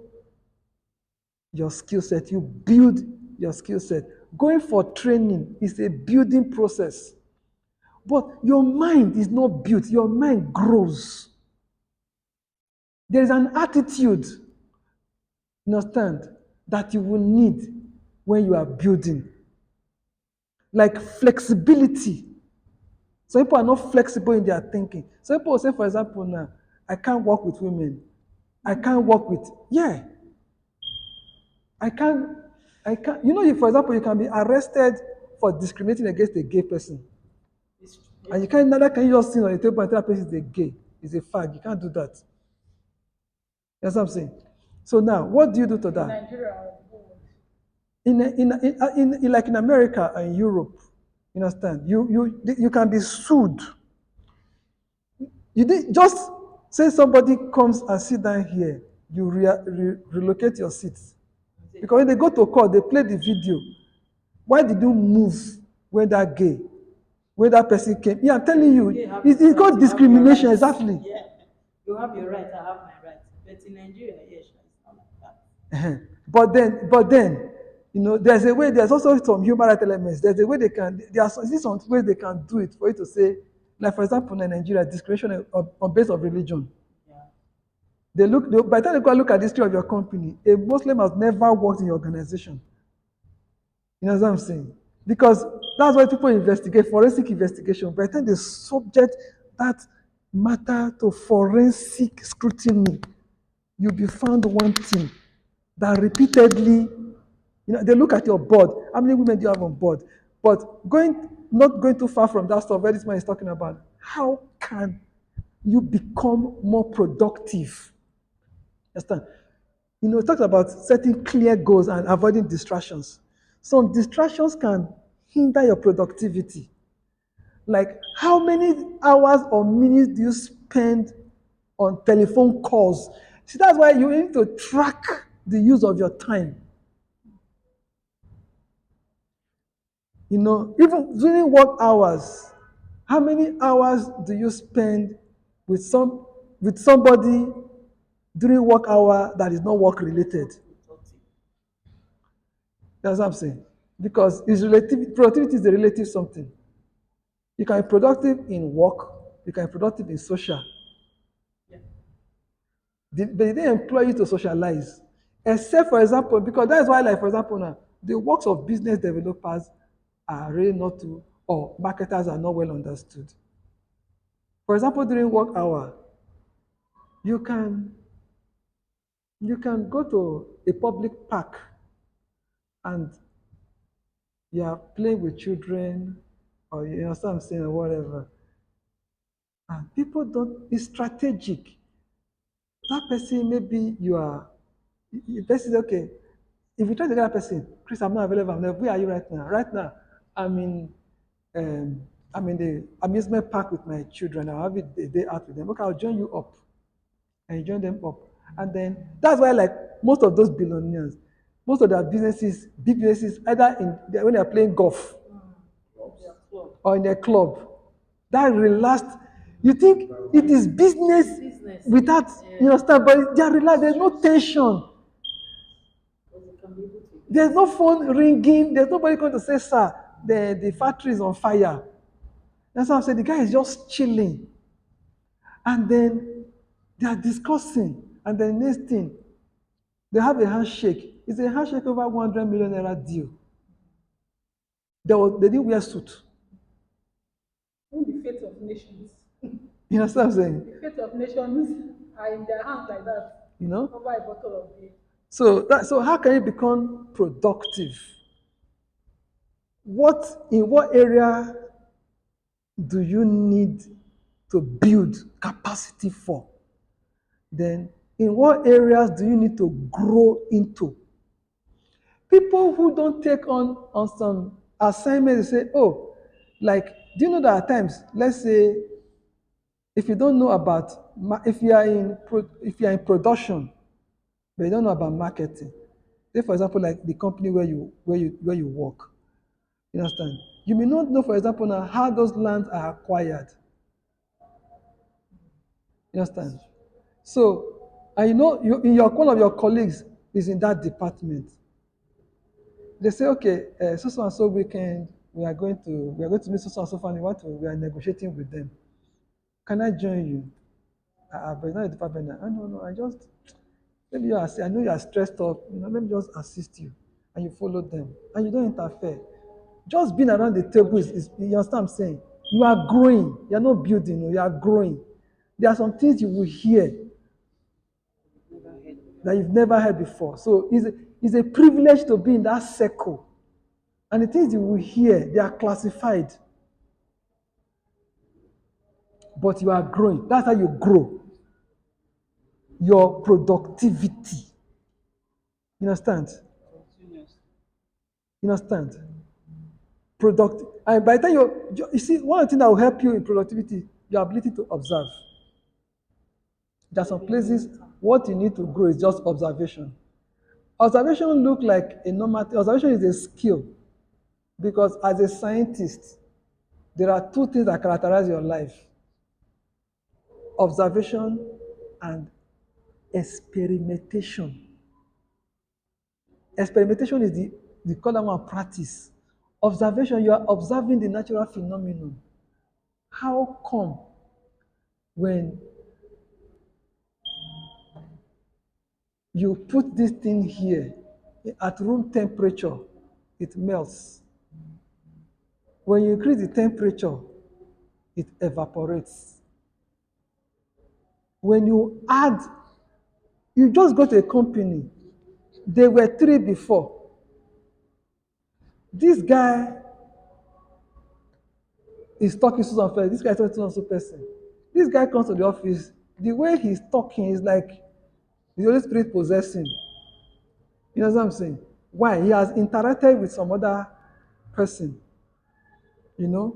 your skill set, you build your skill set. Going for training is a building process. But your mind is not built, your mind grows. There is an attitude, you understand, that you will need when you are building. Like flexibility. Some people are not flexible in their thinking. Some people will say, for example, now, I can't work with women. I can't work with, yeah. I can't, you know, for example, you can be arrested for discriminating against a gay person. And you can't, neither can you just sit on the table and tell that person is a gay, is a fag. You can't do that. That's what I'm saying. So now, what do you do to that? Nigeria, Like in America and Europe, you understand? You can be sued. You did just say somebody comes and sit down here, you relocate your seats. Because when they go to court, they play the video. Why did you move when that person came? Yeah, I'm telling you, it's called discrimination, exactly. Yeah, you have your right, I have my right. But in Nigeria, yes, it's not like that. But then, there's also some human rights elements. There's a way there are some ways they can do it for you to say, like for example, in Nigeria, discrimination on base of religion. Yeah. By the time they go and look at the history of your company, a Muslim has never worked in your organization. You know what I'm saying? Because that's why people investigate, forensic investigation. By the time they subject that matter to forensic scrutiny, you'll be found wanting that repeatedly, they look at your board. How many women do you have on board? But not going too far from that stuff where this man is talking about, how can you become more productive? Understand? It talks about setting clear goals and avoiding distractions. Some distractions can hinder your productivity. Like, how many hours or minutes do you spend on telephone calls? See, that's why you need to track the use of your time. Even during work hours, how many hours do you spend with somebody during work hour that is not work related? That's what I'm saying. Because productivity is a relative something. You can be productive in work, you can be productive in social. They didn't employ you to socialize. Except, for example, because that's why, like, for example, now, the works of business developers are really not too, or marketers are not well understood. For example, during work hour, you can you can go to a public park and you are playing with children, or you know what I'm saying, or whatever. And people don't, it's strategic. That person, maybe the person is okay. If you try to get that person, Chris, I'm not available. Where are you right now? Right now, I'm in um, I'm in the amusement park with my children. I'll have a day out with them. Okay, I'll join you up. And you join them up. And then that's why, like, most of those billionaires, most of their businesses, big businesses, either when they're playing golf or in a club, that relaxed. You think it is business without, understand, but they are relaxed. There's no tension. There's no phone ringing. There's nobody going to say, sir, the factory is on fire. That's what I'm saying. The guy is just chilling. And then they are discussing. And then the next thing, they have a handshake. It's a handshake over 100 million naira deal. They didn't wear suit. Even the fate of nations. You know what I'm saying? The fate of nations are in their hands like that. You know? Over a bottle of beer. So how can you become productive? In what area do you need to build capacity for? Then in what areas do you need to grow into? People who don't take on some assignments, they say, oh, like, do you know that at times, let's say, if you don't know about, if you are in production, but you don't know about marketing, say for example, like the company where you work, you understand? You may not know, for example, now how those lands are acquired. You understand? So, and one of your colleagues is in that department. They say, okay, so and so weekend we are going to meet so and so family. We are negotiating with them. Can I join you? But it's not a department. No, I just maybe I know you are stressed up. Let me just assist you, and you follow them, and you don't interfere. Just being around the table is you understand what I'm saying? You are growing. You are not building. You are growing. There are some things you will hear that you've never heard before. So it's a privilege to be in that circle. And the things you will hear, they are classified. But you are growing. That's how you grow. Your productivity. You understand? You understand? And by the time you see, one thing that will help you in productivity, your ability to observe. There are some places, what you need to grow is just observation. Observation look like a normal thing. Observation is a skill. Because as a scientist, there are two things that characterize your life: observation and experimentation. Experimentation is the column of practice. Observation, you are observing the natural phenomenon. How come when You put this thing here at room temperature, it melts. When you increase the temperature, it evaporates. When you add, you just go to a company, there were three before. This guy is talking to some person, this guy is talking to some person. This guy comes to the office, the way he's talking is like the Holy Spirit possessing. You know what I'm saying? Why? He has interacted with some other person, you know,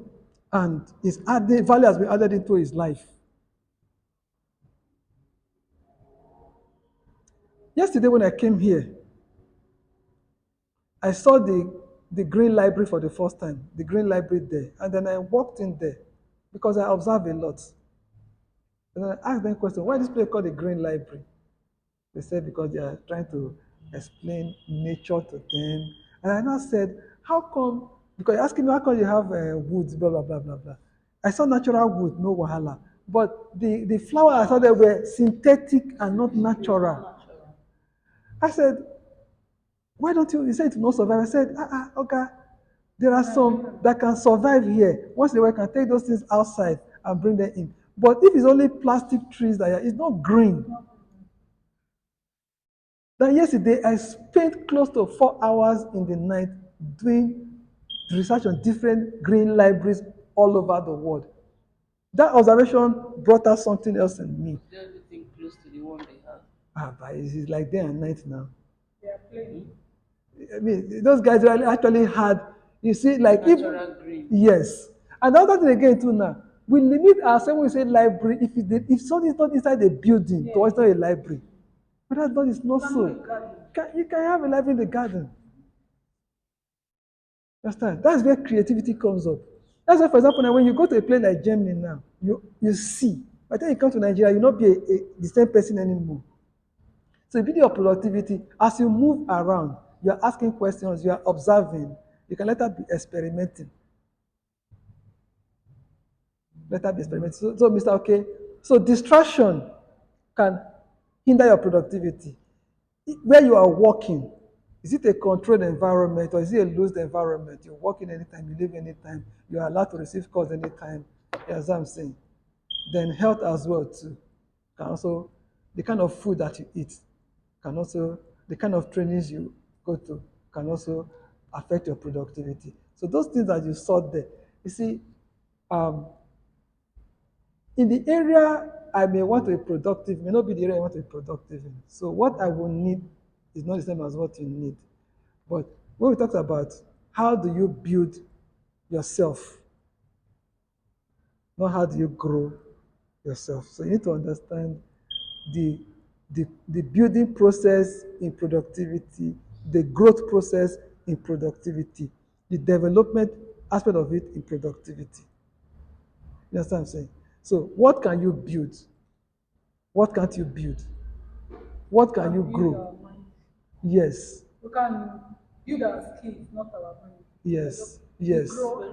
and his added value has been added into his life. Yesterday when I came here, I saw the green library for the first time, the green library there, and then I walked in there because I observe a lot. And I asked them a question, why this place called the green library? They said because they are trying to explain nature to them. And I now said, how come? Because you're asking me, how come you have woods, blah, blah, blah, blah, blah. I saw natural wood, no wahala. But the flower I saw they were synthetic and not natural. I said, why don't you? He said it will not survive. I said, okay. There are some that can survive here. Once in a while, can take those things outside and bring them in. But if it's only plastic trees that are, it's not green. Then yesterday, I spent close to 4 hours in the night doing research on different green libraries all over the world. That observation brought out something else in me. Everything close to the one they have. But it's like day and night now. They are playing. I mean, those guys really actually had, you see, like Natural green. yes. And the other thing again too now, we limit ourselves when we say library. If something is not inside a building, to it's not a library. But that's not, it's not so. You can have a library in the garden. Understand? That's where creativity comes up. That's why, for example, now when you go to a place like Germany now, you see. By the time you come to Nigeria, you'll not be the same person anymore. So the beauty of productivity, as you move around, you're asking questions, you're observing, you can let that be experimenting. Let that be experimenting. So Mr. Okay, so distraction can hinder your productivity. Where you are working, is it a controlled environment or is it a loose environment? You're working anytime, you leave anytime, you're allowed to receive calls anytime. As I'm saying. Then health as well too. Can also the kind of food that you eat can also the kind of trainings you go to can also affect your productivity. So those things that you saw there, you see, um, in the area I may want to be productive, may not be the area I want to be productive in. So what I will need is not the same as what you need. But when we talk about how do you build yourself, not how do you grow yourself. So you need to understand the, the building process in productivity, the growth process in productivity, the development aspect of it in productivity. You understand what I'm saying? So what can you build? What can't you build? What can you Build grow? our mind. Yes, We can build our skills, not our mind. yes, We yes. grow.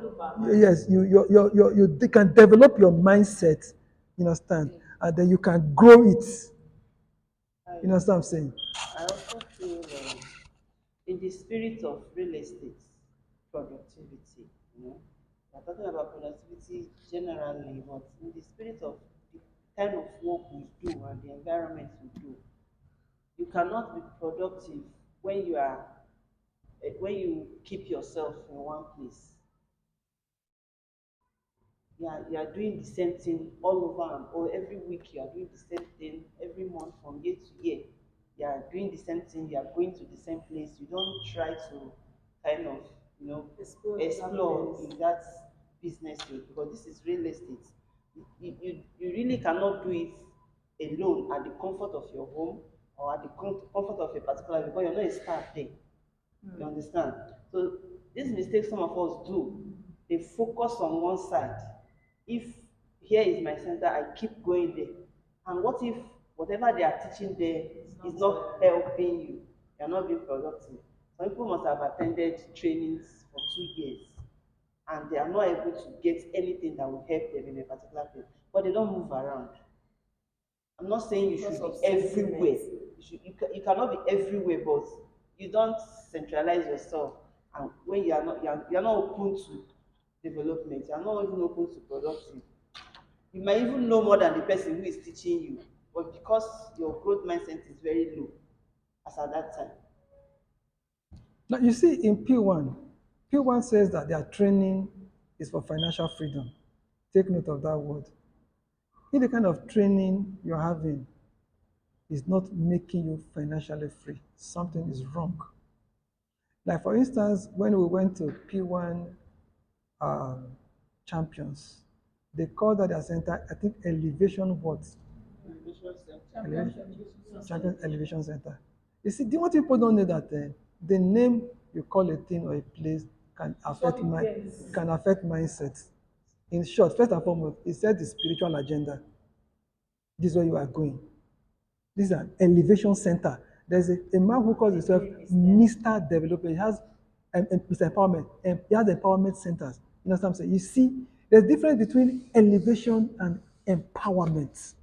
Yes, they can develop your mindset, you understand, and then you can grow it. I, You understand what I'm saying? I also feel in the spirit of real estate productivity, you know, we're talking about productivity generally, but in the spirit of the kind of work we do and the environment we do, you cannot be productive when you are when you keep yourself in one place. You are doing the same thing all over and all every week. You are doing the same thing every month from year to year. You are doing the same thing. You are going to the same place. You don't try to kind of explore in that business field because this is real estate. You really cannot do it alone at the comfort of your home or at the comfort of a particular because you're not a staff there. You understand? So this mistake some of us do, they focus on one side. If here is my center, I keep going there. And what if whatever they are teaching there is not helping you? You're not being productive. Some people must have attended trainings for 2 years and they are not able to get anything that will help them in a particular field. But they don't move around. I'm not saying you Because should be of everywhere. sentiment. You cannot be everywhere, but you don't centralize yourself. And when you are not open to development, you are not even open to productive. You might even know more than the person who is teaching you, but because your growth mindset is very low, as at that time. Now you see in P1 says that their training is for financial freedom. Take note of that word. If the kind of training you're having is not making you financially free, something is wrong. Like for instance, when we went to P1 um, champions, they called that their center, I think, elevation what? Elevation, champion elevation center. You see, what people don't know that the name you call a thing or a place can affect mindset. In short, first and foremost, it said the spiritual agenda. This is where you are going. This is an elevation center. There's a man who calls himself Mr. Development. He has Mr. Empowerment. He has empowerment centers. You know what I'm saying? You see, there's difference between elevation and empowerment.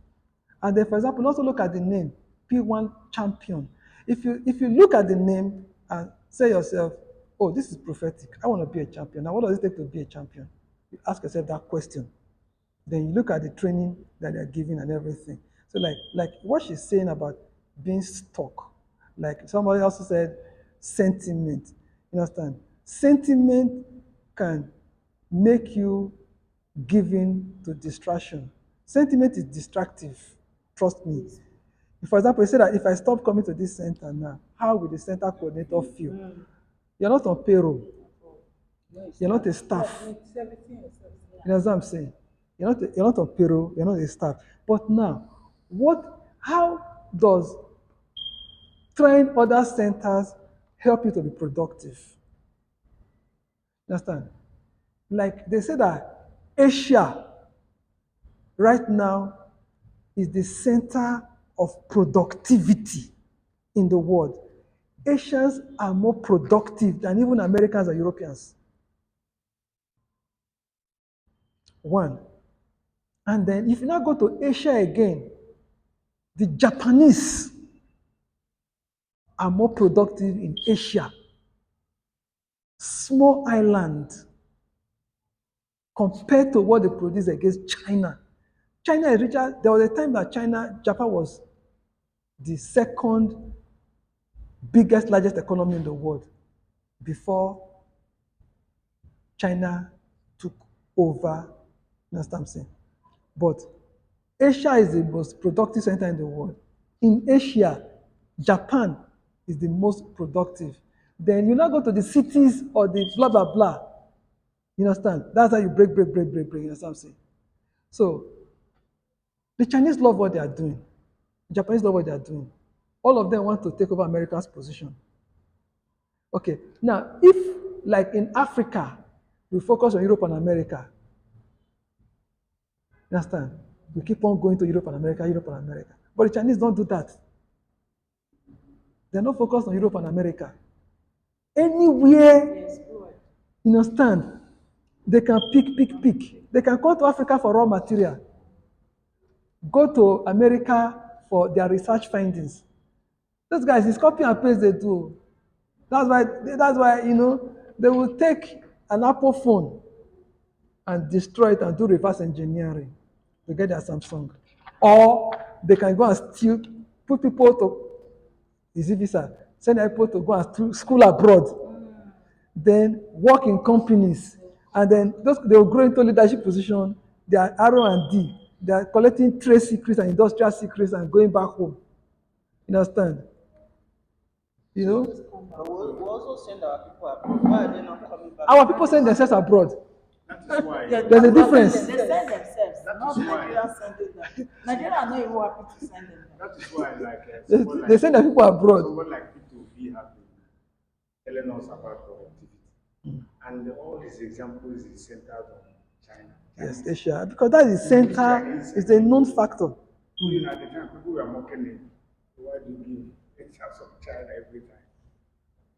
And then, for example, also look at the name P1 champion. If you look at the name and say yourself, oh, this is prophetic. I want to be a champion. Now, what does it take to be a champion? You ask yourself that question. Then you look at the training that they're giving and everything. So like what she's saying about being stuck, like somebody also said, sentiment. You understand? Sentiment can make you give in to distraction. Sentiment is distractive. Trust me. For example, you say that if I stop coming to this center now, how will the center coordinator feel? You're not on payroll. You're not a staff. It's everything yourself. You know what I'm saying? You're not on payroll, you're not a staff. But now, how does trying other centers help you to be productive? You understand? Like they say that Asia right now is the center of productivity in the world. Asians are more productive than even Americans and Europeans. One. And then if you now go to Asia again, the Japanese are more productive in Asia. Small island compared to what they produce against China. China is richer. There was a time that Japan was the second biggest, largest economy in the world before China took over. You understand what I'm saying? But Asia is the most productive center in the world. In Asia, Japan is the most productive. Then you now go to the cities or the blah blah blah. You understand? That's how you break. You understand what I'm saying? So the Chinese love what they are doing. The Japanese love what they are doing. All of them want to take over America's position. Okay, now if like in Africa, we focus on Europe and America, you understand? We keep on going to Europe and America, Europe and America. But the Chinese don't do that. They're not focused on Europe and America. Anywhere, you understand, they can pick. They can come to Africa for raw material, go to America for their research findings. Those guys, it's copy and paste they do. That's why they will take an Apple phone and destroy it and do reverse engineering to get their Samsung. Or they can go and steal, put people to easy visa, send people to go and school abroad, then work in companies, and then they will grow into leadership position. They are R&D. They are collecting trade secrets and industrial secrets and going back home. You understand? You know, But we also send our people abroad. Why are they not coming back? our people send themselves abroad. That is why. Yeah, There's a difference. They send themselves, That not is why. Nigeria sending them. Nigeria are not even happy to send them. That is why, like, They send their people abroad. someone like P2V have been telling us about productivity. And all these examples is centered on China. Yes, Asia, because that is center, is a known factor. So, you know, at the time, people were mocking it. Why do you give examples of China every time?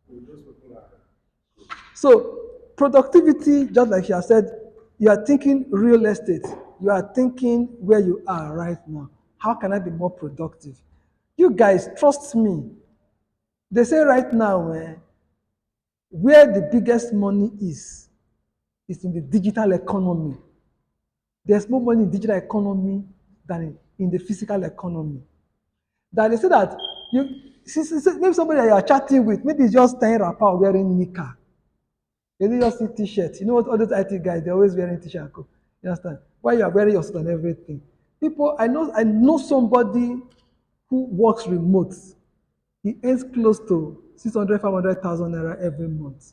So those people are. So productivity, just like you have said, you are thinking real estate. You are thinking where you are right now. how can I be more productive? You guys, trust me. They say right now, where the biggest money is in the digital economy. There's more money in digital economy than in the physical economy. That they say that you maybe somebody that you are chatting with, maybe it's just tying wrapper wearing nika. They don't just see t-shirt. You know what all those IT guys, they're always wearing t-shirt. You understand? Why you are wearing your suit and everything. People, I know somebody who works remote. He earns close to 600, 500,000 naira every month.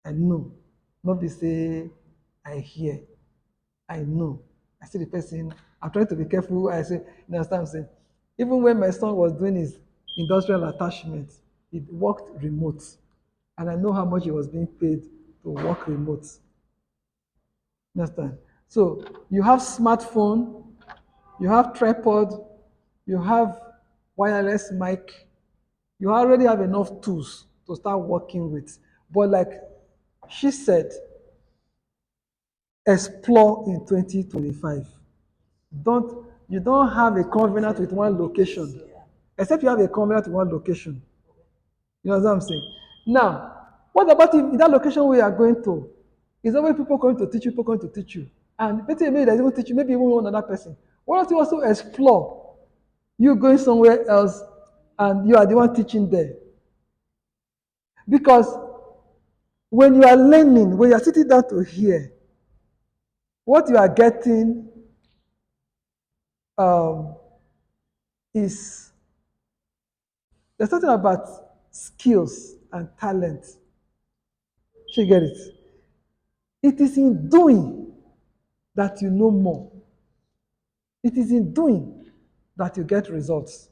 I know. Not be say I hear. I know. I see the person. I'm trying to be careful. I say, you understand what I'm saying? Even when my son was doing his industrial attachment, he worked remote. And I know how much he was being paid to work remote. You understand? So you have smartphone, you have tripod, you have wireless mic, you already have enough tools to start working with. But like she said, explore in 2025. You don't have a covenant with one location, except you have a covenant with one location. You know what I'm saying? Now, what about if in that location where you are going to? Is always people going to teach you, people going to teach you. And maybe there's even teach you, maybe even one other person. Why don't you also explore? You going somewhere else and you are the one teaching there. Because when you are learning, when you are sitting down to hear, what you are getting um, is there's something about skills and talent. You get it? It is in doing that you know more. It is in doing that you get results.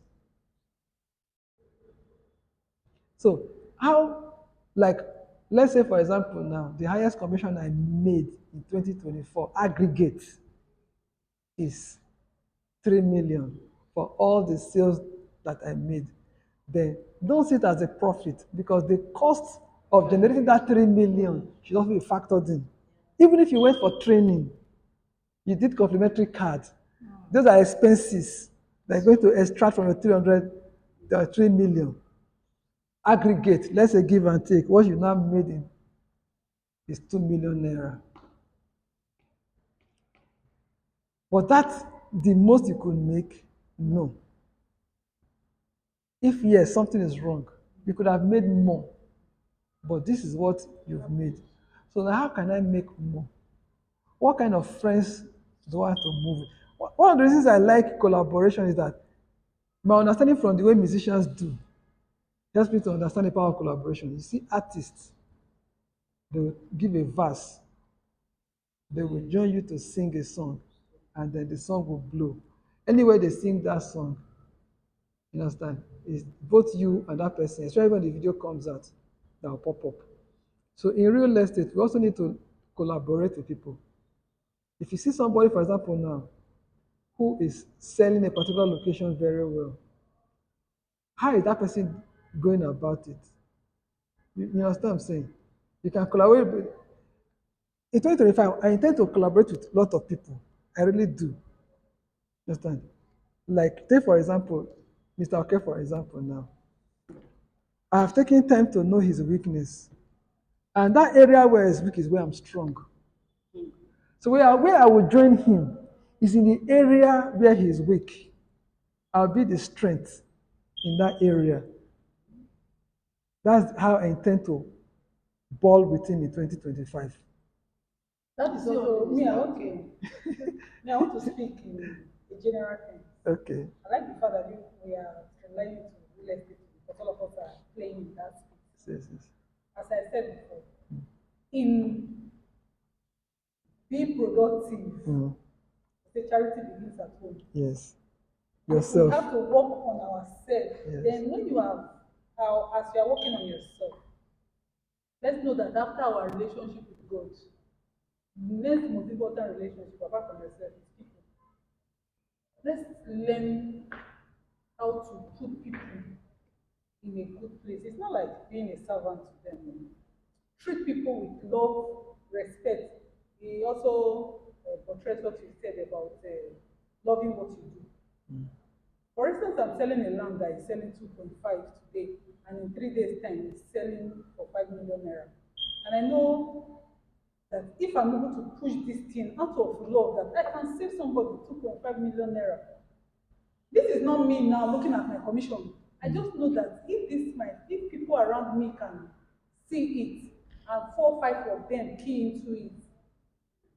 So, how, like, let's say, for example, now, the highest commission I made in 2024 aggregate is 3 million for all the sales that I made. Then don't see it as a profit because the cost of generating that 3 million should also be factored in. Even if you went for training, you did complimentary card, those are expenses that are going to extract from your 300, 3 million. Aggregate, let's say give and take, what you now made in is 2 million naira. But that's the most you could make? No. If yes, something is wrong, you could have made more, but this is what you've made. So now how can I make more? What kind of friends do I have to move with? One of the reasons I like collaboration is that my understanding from the way musicians do helps me to understand the power of collaboration. You see artists, they will give a verse, they will join you to sing a song, and then the song will blow. Anyway, they sing that song, you understand? It's both you and that person, especially when the video comes out, that will pop up. So in real estate, we also need to collaborate with people. If you see somebody, for example, now, who is selling a particular location very well, how is that person going about it? You understand what I'm saying? You can collaborate. In 2025, I intend to collaborate with a lot of people. I really do. Understand? Like, take for example, Mr. Okay, for example, now. I have taken time to know his weakness. And that area where he's weak is where I'm strong. So where I will join him is in the area where he is weak. I'll be the strength in that area. That's how I intend to ball with him in 2025. That is also me. I want to. Me, I want to speak in a general thing. Okay. I like the fact that we are learning to real estate because all of us are playing in that space. Yes, yes. As I said before, in being productive, Mm, the charity begins at home. yes. We Yourself. have to work on ourselves. Yes. Then when you have, as you are working on yourself, let's know that after our relationship with God, the next most important relationship apart from yourself is people. Let's learn how to put people in a good place. It's not like being a servant to them. Treat people with love, respect. He also buttress what you said about loving what you do. For instance, I'm selling a land that is selling 2.5 today, and in 3 days' time, it's selling for 5 million naira. And I know that if I'm able to push this thing out of love, that I can save somebody 2.5 million naira. This is not me now looking at my commission. I just know that if people around me can see it and 4 5 of them key into it,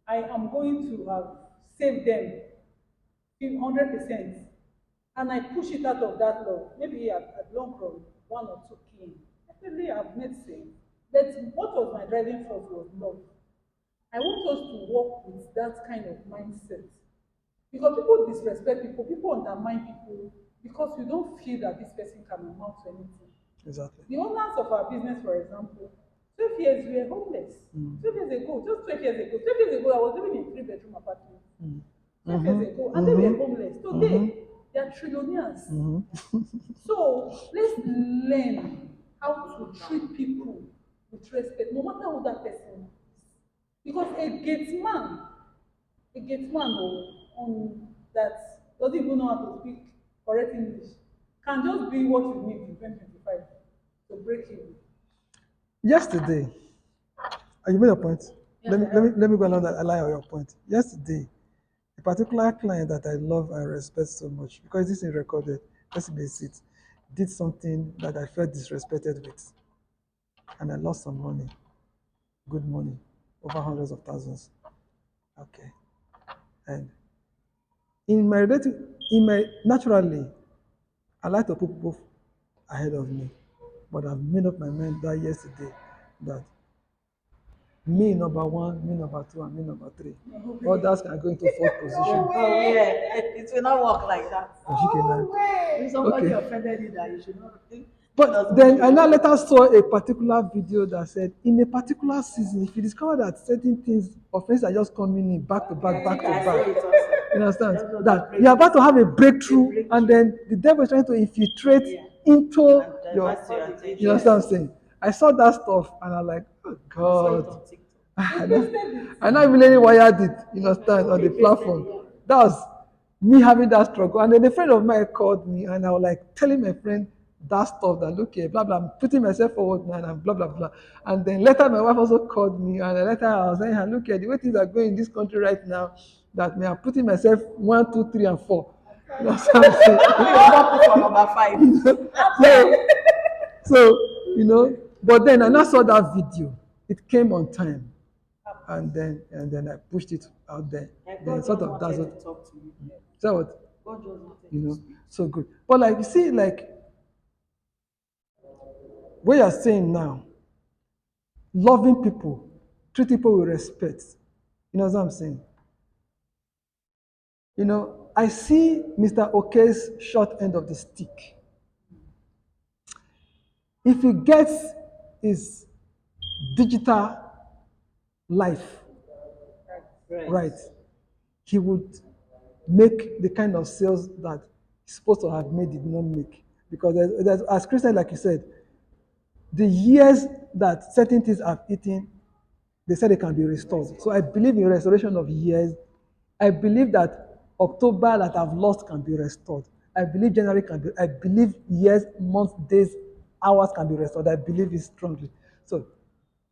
I am going to have saved them 100%. And I push it out of that love. Maybe at long run, one or two key. Definitely I've made save. But what was my driving force was love. I want us to work with that kind of mindset. Because people disrespect people, people undermine people because you don't feel that this person can amount to anything. Exactly. The owners of our business, for example, 12 years we were homeless. 12 years ago, just 12 years ago, 12 years ago, I was living in a 3 bedroom apartment. 12 years ago, and they were homeless. Today, they are trillionaires. So let's learn how to treat people with respect, no matter who that person is. Because a gate man on that doesn't even know how to speak correct English can just be what you need in 2025 to break even. Yesterday, you made a point. Let me go along that line of your point. Yesterday, a particular client that I love and respect so much, because this is recorded, let's base it, did something that I felt disrespected with, and I lost some money, good money, over hundreds of thousands. Okay, and in my relative, in my naturally, I like to put people ahead of me, but I've made up my mind that yesterday that me number one, me number two, and me number three. Others can go into fourth position. Oh yeah, it will not work like that. Ojikena. If somebody Okay. offended you, that you should not think. But then I now later saw a particular video that said, in a particular season, if you discover that certain things, offenses are just coming in back to back, back to back, you understand? That you're about to have a breakthrough, and then the devil is trying to infiltrate into your. You understand what I'm saying? I saw that stuff, and I'm like, oh God. I not really wired it, you understand, on the platform. That was me having that struggle. And then a friend of mine called me, and I was like telling my friend that stuff that look here, blah blah. I'm putting myself forward now, and blah blah blah. And then later my wife also called me, and later I was saying, look here, the way things are going in this country right now, that me I'm putting myself 1, 2, 3, and 4. You know what I'm saying? Not for number 5. So, but then I now saw that video. It came on time, and then I pushed it out there. Then sort of that's what. Talk to you. Is that what God just wanted you to know? speak. So good. But like you see, like what you're saying now, loving people, treat people with respect. You know what I'm saying? I see Mr. Oke's short end of the stick. If he gets his digital life right, he would make the kind of sales that he's supposed to have made, did not make. Because as Christian, like you said, the years that certain things have eaten, they said it can be restored. So I believe in restoration of years. I believe that October that I've lost can be restored. I believe January can be, I believe years, months, days, hours can be restored. I believe it strongly. So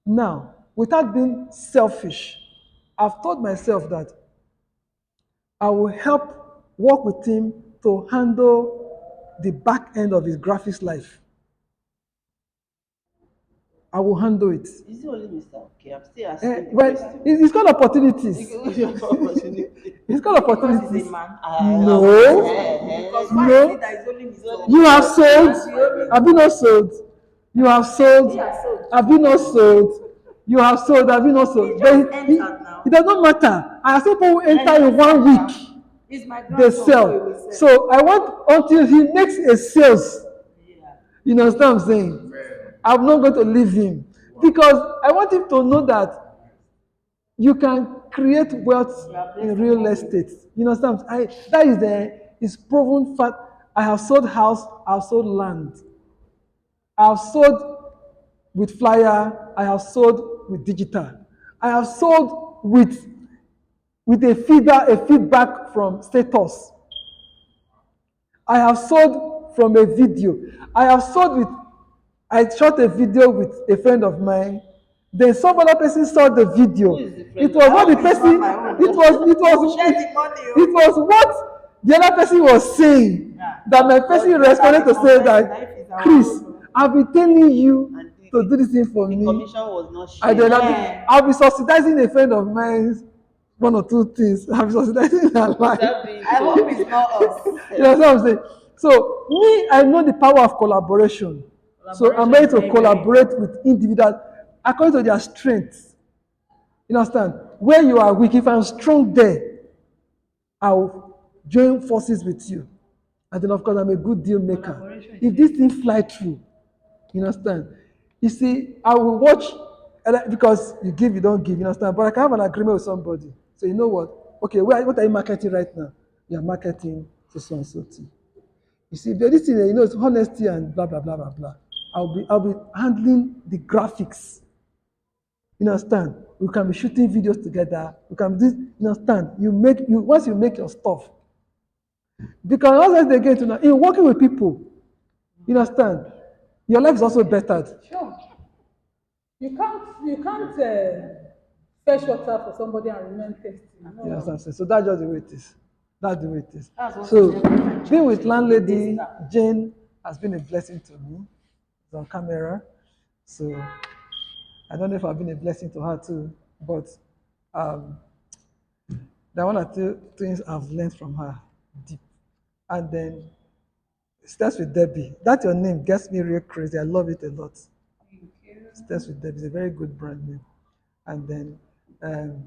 now, without being selfish, I've told myself that I will help work with him to handle the back end of his graphics life. I will handle it. Is it only Mr. Okay? I'm still asking the Well, question. it's called opportunities. It's called Because opportunities. he's a man. No. Because why is No. it that it's only Mr. You have sold. Okay? Have you not sold? You have sold. Have you not sold? You have sold. Have you not sold? He just entered now. It does not matter. I have seen people who enter in 1 week. It's my They grandson who sell. will sell. So I want until he makes a sales. Yeah. You know what I'm saying? I'm not going to leave him because I want him to know that you can create wealth in real estate. You know what I'm saying? That is is proven fact. I have sold house. I've sold land. I have sold with flyer. I have sold with digital. I have sold with with a feedback from status. I have sold from a video. I have sold with, I shot a video with a friend of mine. Then some other person saw the Who video. is the It friend was of what yours? the It's not person, my own. it Share the money, it was what the other person was saying. Yeah. That my Because person you responded better to say recognize life that, is our Chris, own. I've been telling you And to do this thing for the me. commission was not And shared. then Yeah. I'll be subsidizing a friend of mine's one or two things. I'll be subsidizing her Is life. that being I hope told? it's not us. You know what I'm saying? So me, I know the power of collaboration. So I'm Collaboration ready is to very, very collaborate important. with individuals according to their strengths. You understand? Where you are weak, if I'm strong there, I'll join forces with you. And then of course I'm a good deal maker. Collaboration is If very this thing fly through, you understand? You see, I will watch because you give, you don't give, you understand? But I can have an agreement with somebody. So you know what? Okay, what are you marketing right now? You are marketing so and so thing. You see, but this thing, you know, it's honesty and blah blah blah blah blah. I'll be handling the graphics. You understand? We can be shooting videos together. We can do, you understand? You once you make your stuff. Because once they get to know, in working with people, you understand? Your life is also bettered. Sure. You can't fetch water for somebody and remain thirsty. You No. understand? So that's just the way it is. That's the way it is. That's what is So happening in my being church. with It's landlady a Jane has been a blessing to me. It's on camera. So I don't know if I've been a blessing to her too, but um, there are one or two things I've learned from her deep. And then it starts with Debbie. That your name gets me real crazy. I love it a lot. Thank you. Starts with Debbie. It's a very good brand name. And then um,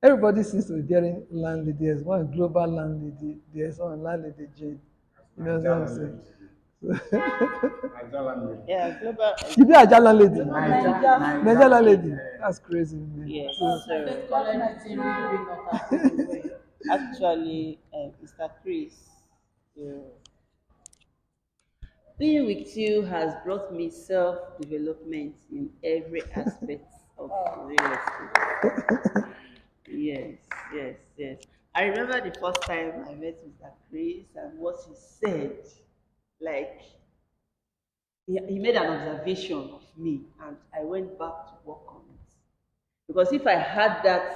everybody seems to be bearing landlady. There's one global landlady. There's one landlady Jane. You know what I'm saying? Yeah, global. You be a Jala lady. Naija. Nigeria lady. That's crazy, man. Yes, So, so Let's call everything really big not as actually, Mr. Chris, yeah, being with you has brought me self-development in every aspect of real estate. Yes, yes, yes. I remember the first time I met Mr. Chris and what he said. Like, he made an observation of me, and I went back to work on it. Because if I had that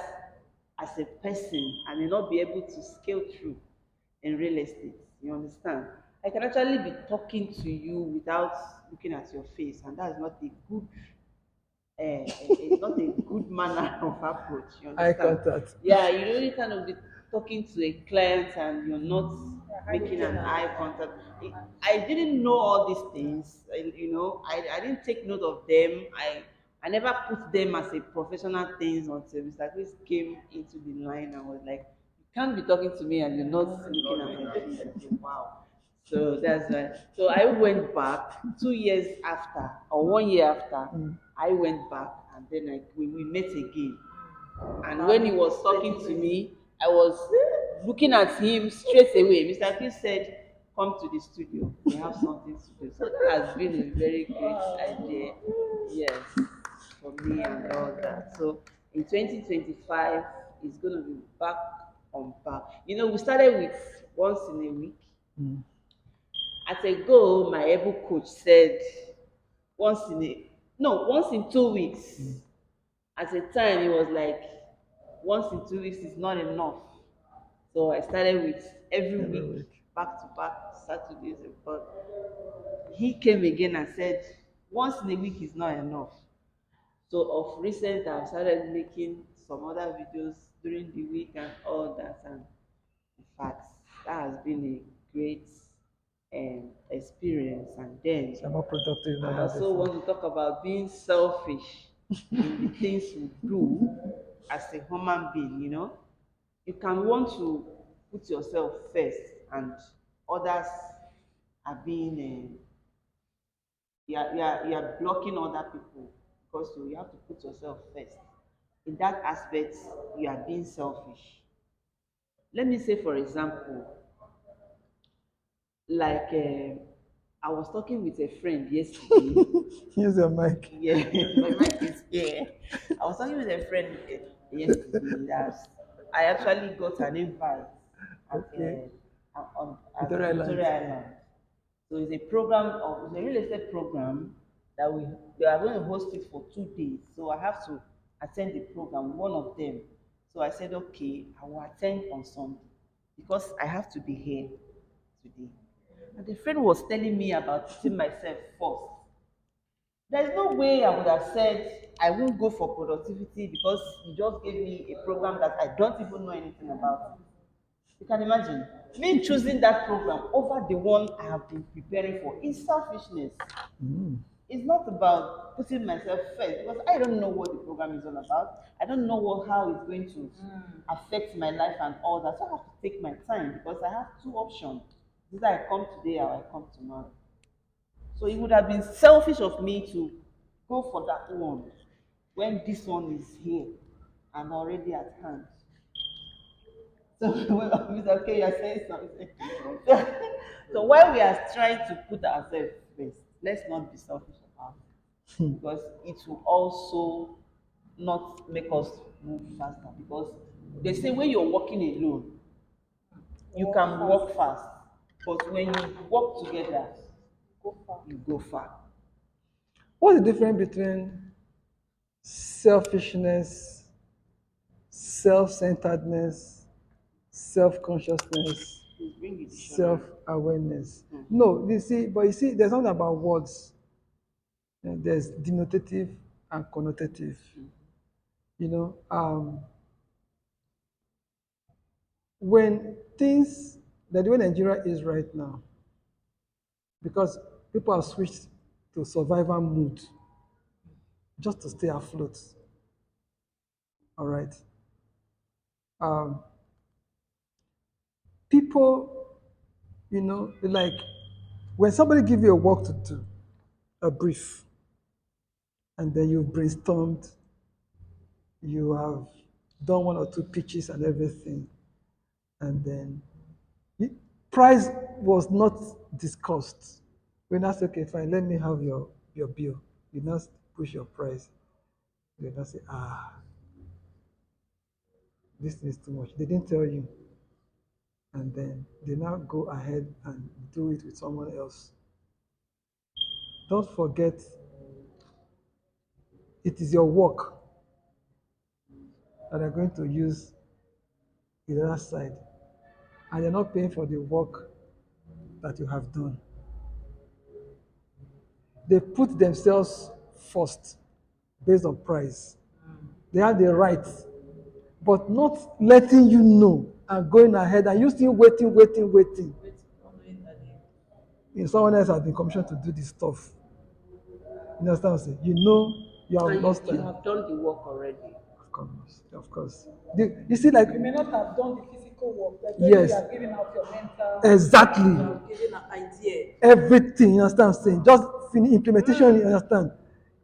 as a person, I may not be able to scale through in real estate. You understand? I can actually be talking to you without looking at your face, and that's not a good not a good manner of approach. You eye understand? contact. Yeah, you really kind of be talking to a client and you're not making an eye contact. I didn't know all these things. I didn't take note of them. I never put them as a professional things until Mr. Chris came into the line and was like, "You can't be talking to me and you're not looking at my face." I said, "Wow." So that's why. So I went back 2 years after, or 1 year after. I went back and then we met again. And when he was talking to me, I was looking at him straight away. Mr. Chris said, "Come to the studio. We have something to do." So that has been a very great idea, yes, for me and all that. So in 2025, it's going to be back on back. We started with once in a week. At a goal, my able coach said once in 2 weeks. At a time, it was like once in 2 weeks is not enough. So I started with every Every week, week. back to back, Saturdays. But he came again and said, once in a week is not enough. So of recent, I've started making some other videos during the week and all that. And in fact, that has been a great experience. And then So I'm more productive than I that also before. want to talk about being selfish in the things we do as a human being. You can want to put yourself first and others are being you are blocking other people because you have to put yourself first. In that aspect, you are being selfish. Let me say, for example, like I was talking with a friend yesterday. Use your mic. Yeah, my mic is here. I was talking with a friend yesterday that I actually got an invite at Okay. at Victoria Island. Victoria Island. So it's a program of it's a real estate program that we are going to host it for 2 days. So I have to attend the program, one of them. So I said, okay, I will attend on Sunday because I have to be here today. And the friend was telling me about putting myself first. There's no way I would have said I won't go for productivity because you just gave me a program that I don't even know anything about. You can imagine me choosing that program over the one I have been preparing for is selfishness. Mm. It's not about putting myself first because I don't know what the program is all about. I don't know how it's going to affect my life and all that. So I have to take my time because I have two options. Either I come today or I come tomorrow. So it would have been selfish of me to go for that one when this one is here and already at hand. So Mr. Okay, you're saying something. So, so while we are trying to put ourselves first, let's not be selfish about it because it will also not make us move faster. Because they say when you're walking alone, you can walk fast, but when you walk together, Go far. you go far. What's the difference between selfishness, self-centeredness, self-consciousness, Please bring the dictionary. self-awareness? Mm. No, you see, there's something about words. There's denotative and connotative. You know, when things, the way Nigeria is right now, because people have switched to survival mode just to stay afloat. All right. Um, people, like when somebody give you a work to do, a brief, and then you've brainstormed, you have done one or two pitches and everything, and then you, price was not discussed. When I say, okay, fine, let me have your bill. You now push your price. You now say, this is too much. They didn't tell you. And then they now go ahead and do it with someone else. Don't forget, it is your work that are going to use the other side. And you're not paying for the work that you have done. They put themselves first based on price. They have the right, but not letting you know and going ahead and you still waiting. Someone else has been commissioned to do this stuff. You understand what I'm saying? You know you have And lost you time. have done the work already. Of course, of course. You see, like, You may not have done the physical work, but maybe you yes, are giving out your mental, exactly. you are giving an idea. Everything, you understand what I'm saying? Just implementation, you understand?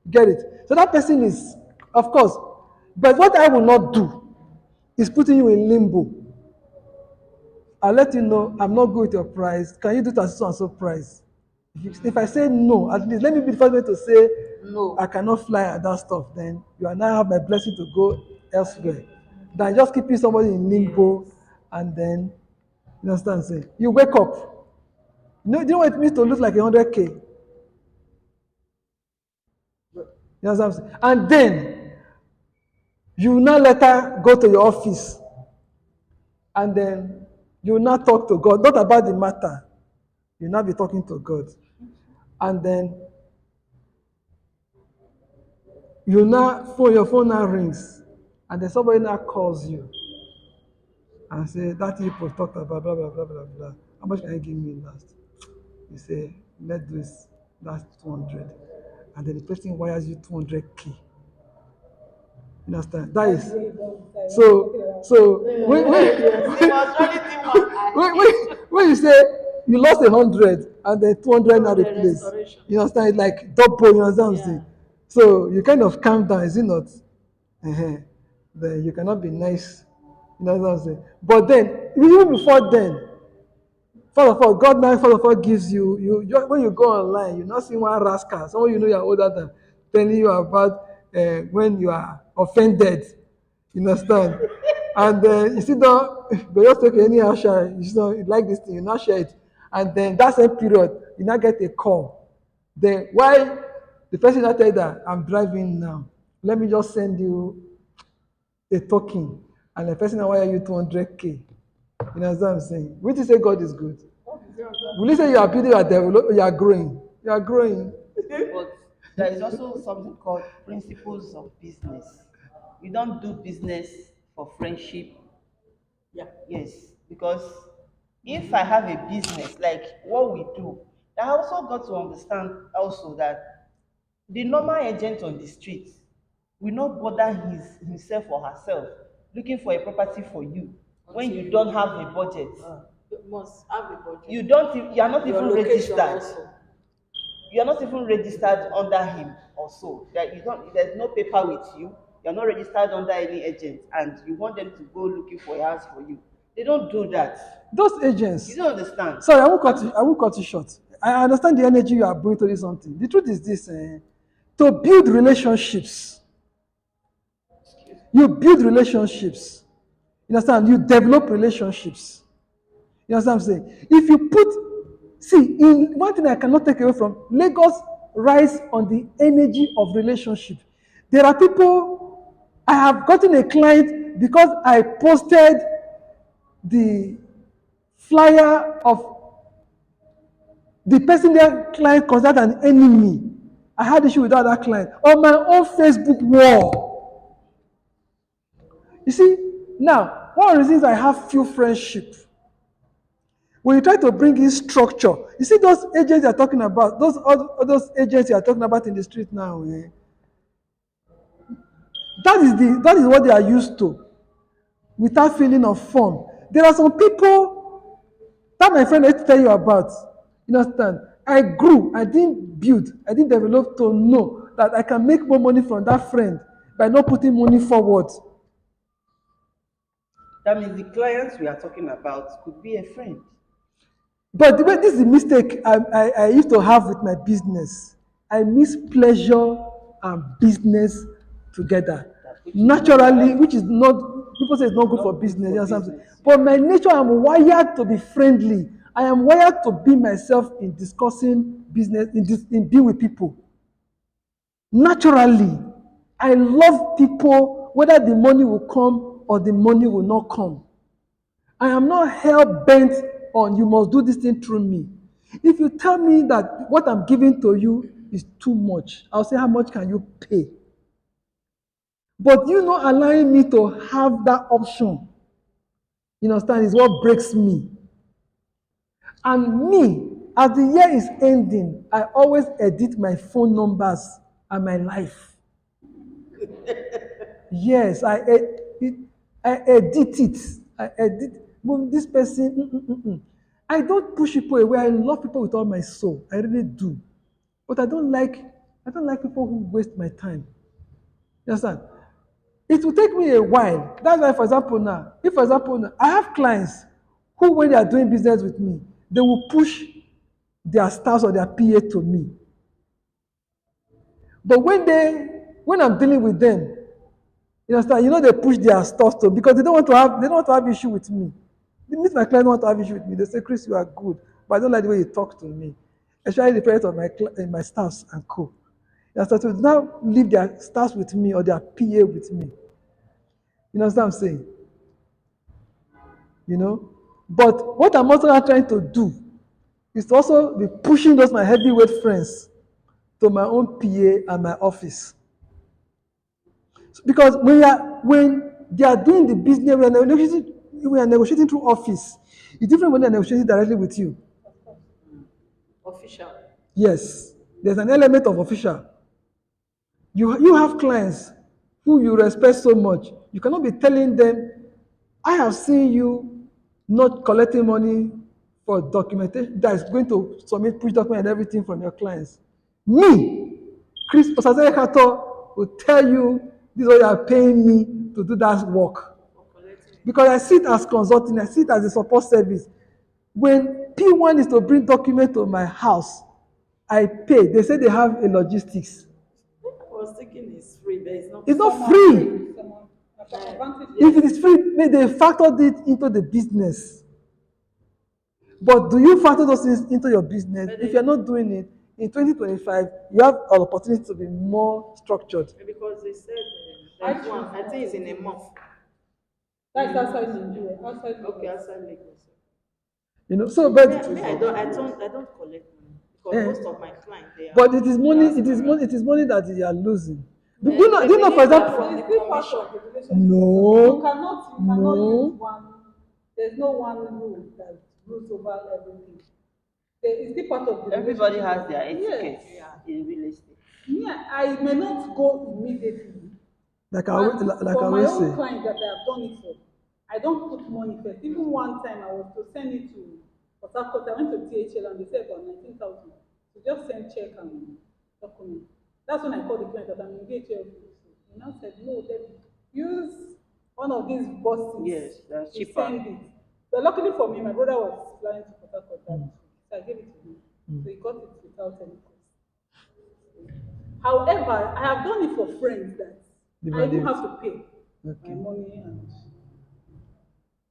Get it? So that person is, of course, but what I will not do is putting you in limbo. I'll let you know I'm not good with your price. Can you do it at so and so price? If I say no, at least let me be the first one to say No. I cannot fly at that stuff. Then you are now have my blessing to go elsewhere. Than just keeping somebody in limbo and then you understand what I'm saying? You wake up. Do you know what it means to lose like 100K? You understand what I'm saying? And then you now let her go to your office and then you now talk to God, not about the matter. You now be talking to God. And then your phone now rings, and then somebody now calls you and say that people talked about blah blah blah blah blah. How much can you give me last? You say let's do this. That's 200, and then the person wires you 200K. You understand? That That's is the way it does inside. so Yes, he was running the one when you say you lost 100 and then 200 now 200 replace, restoration. you understand? It's like double. You understand what I'm Yeah. saying? So you kind of calm down, is it not? uh Then you cannot be nice. You know what I'm saying? But then, even before then, first of all, God now first of all gives when you go online, you not see one rascal, someone you know you're older than, telling you about when you are offended. You understand? And you see, but just take anyhow share. You like this thing, you not share it. And then that same period, you not get a call. Then why the person not tell you that I'm driving now? Let me just send you a token, and the person now wire you 200K. You know what I'm saying? Would you say God is good? Will you say you are building, you are growing? You are growing. But there is also something called principles of business. We don't do business for friendship. Yeah. Yes, because if I have a business like what we do, I also got to understand also that the normal agent on the street will not bother himself or herself looking for a property for you when you don't have a budget. You must have a budget. You are not Your even location registered. also. You are not even registered under him or so. That you don't. There's no paper with you. You are not registered under any agent, and you want them to go looking for a house for you. They don't do that. Those agents. You don't understand. Sorry, I won't cut you short. I understand the energy you are bringing to this something. The truth is this: to build relationships, you build relationships. You understand? You develop relationships. You understand what I'm saying? If you see, in one thing I cannot take away from Lagos rise on the energy of relationship. There are people, I have gotten a client because I posted the flyer of the person their client considered an enemy. I had issue with that client on my own Facebook wall. You see, now, one of the reasons I have few friendship, when you try to bring in structure, you see those agents you are talking about, those agents you are talking about in the street now, that is what they are used to, without feeling of fun. There are some people that my friend I used to tell you about. You understand? I grew, I didn't build, I didn't develop to know that I can make more money from that friend by not putting money forward. That means the clients we are talking about could be a friend. But the way this is the mistake I used to have with my business. I mix pleasure and business together. Naturally, which is not, people say it's not good for business. You know what I'm saying? But my nature, I'm wired to be friendly. I am wired to be myself in discussing business, in being with people. Naturally, I love people, whether the money will come or the money will not come. I am not hell bent on you must do this thing through me. If you tell me that what I'm giving to you is too much, I'll say, how much can you pay? But you not allowing me to have that option, you understand, is what breaks me. And me, as the year is ending, I always edit my phone numbers and my life. Yes, I edit it. I edit. Well, this person, I don't push people away. I love people with all my soul. I really do. But I don't like people who waste my time. You understand? It will take me a while. That's why, for example, I have clients who, when they are doing business with me, they will push their staff or their PA to me. But when I'm dealing with them, you understand? They push their stuff to, because they don't want to have issue with me. They meet my client don't want to have issue with me. They say, Chris, you are good, but I don't like the way you talk to me, especially the parents of my staffs and co. You understand? So now leave their staffs with me or their PA with me. You know what I'm saying? But what I'm also trying to do is to also be pushing those my heavyweight friends to my own PA and my office. Because when they are doing the business, we are negotiating through office. It's different when they're negotiating directly with you. Official. Yes, there's an element of official. You have clients who you respect so much. You cannot be telling them, I have seen you not collecting money for documentation that is going to submit push document and everything from your clients. Me, Chris Osasekato, will tell you this is what you are paying me to do that work. Because I see it as consulting, I see it as a support service. When P1 is to bring document to my house, I pay. They say they have a logistics. I was thinking it's free, but it's not. It's not free. Advantage. If it Yes. is free, maybe they factored it into the business. But do you factor those things into your business? But If you're not doing it, in 2025, you have an opportunity to be more structured. because they said I there's one, choose I not think to it's in a do month. it. That's outside Nigeria, outside Okay, Lagos. outside Lagos. So but I don't collect money because eh, most of my clients they are but it is money, it is diaspora. money, it is money that you are losing. Do Then you know, they do you know, for believe that example, from It's the still part commission. of the relationship. You no, cannot use no. one. There's no one rule that rules over everything. It's still part of the Everybody relationship. has their Yes. etiquette in real estate. Me, I may not go immediately. Like And like I for my always own say, clients that I have done it for, I don't put money first. Even one time I was to send it to Port Harcourt, I went to THL and they said about 19,000. So just send check and document. That's when I called the client that I'm in DHL. He now said, no, then use one of these Yes, buses that's to cheaper. send it. But luckily for me, my brother was flying to Port Harcourt that week. So I gave it to him. So he got it without any cost. However, I have done it for friends that the I even value. have to pay my Okay. money and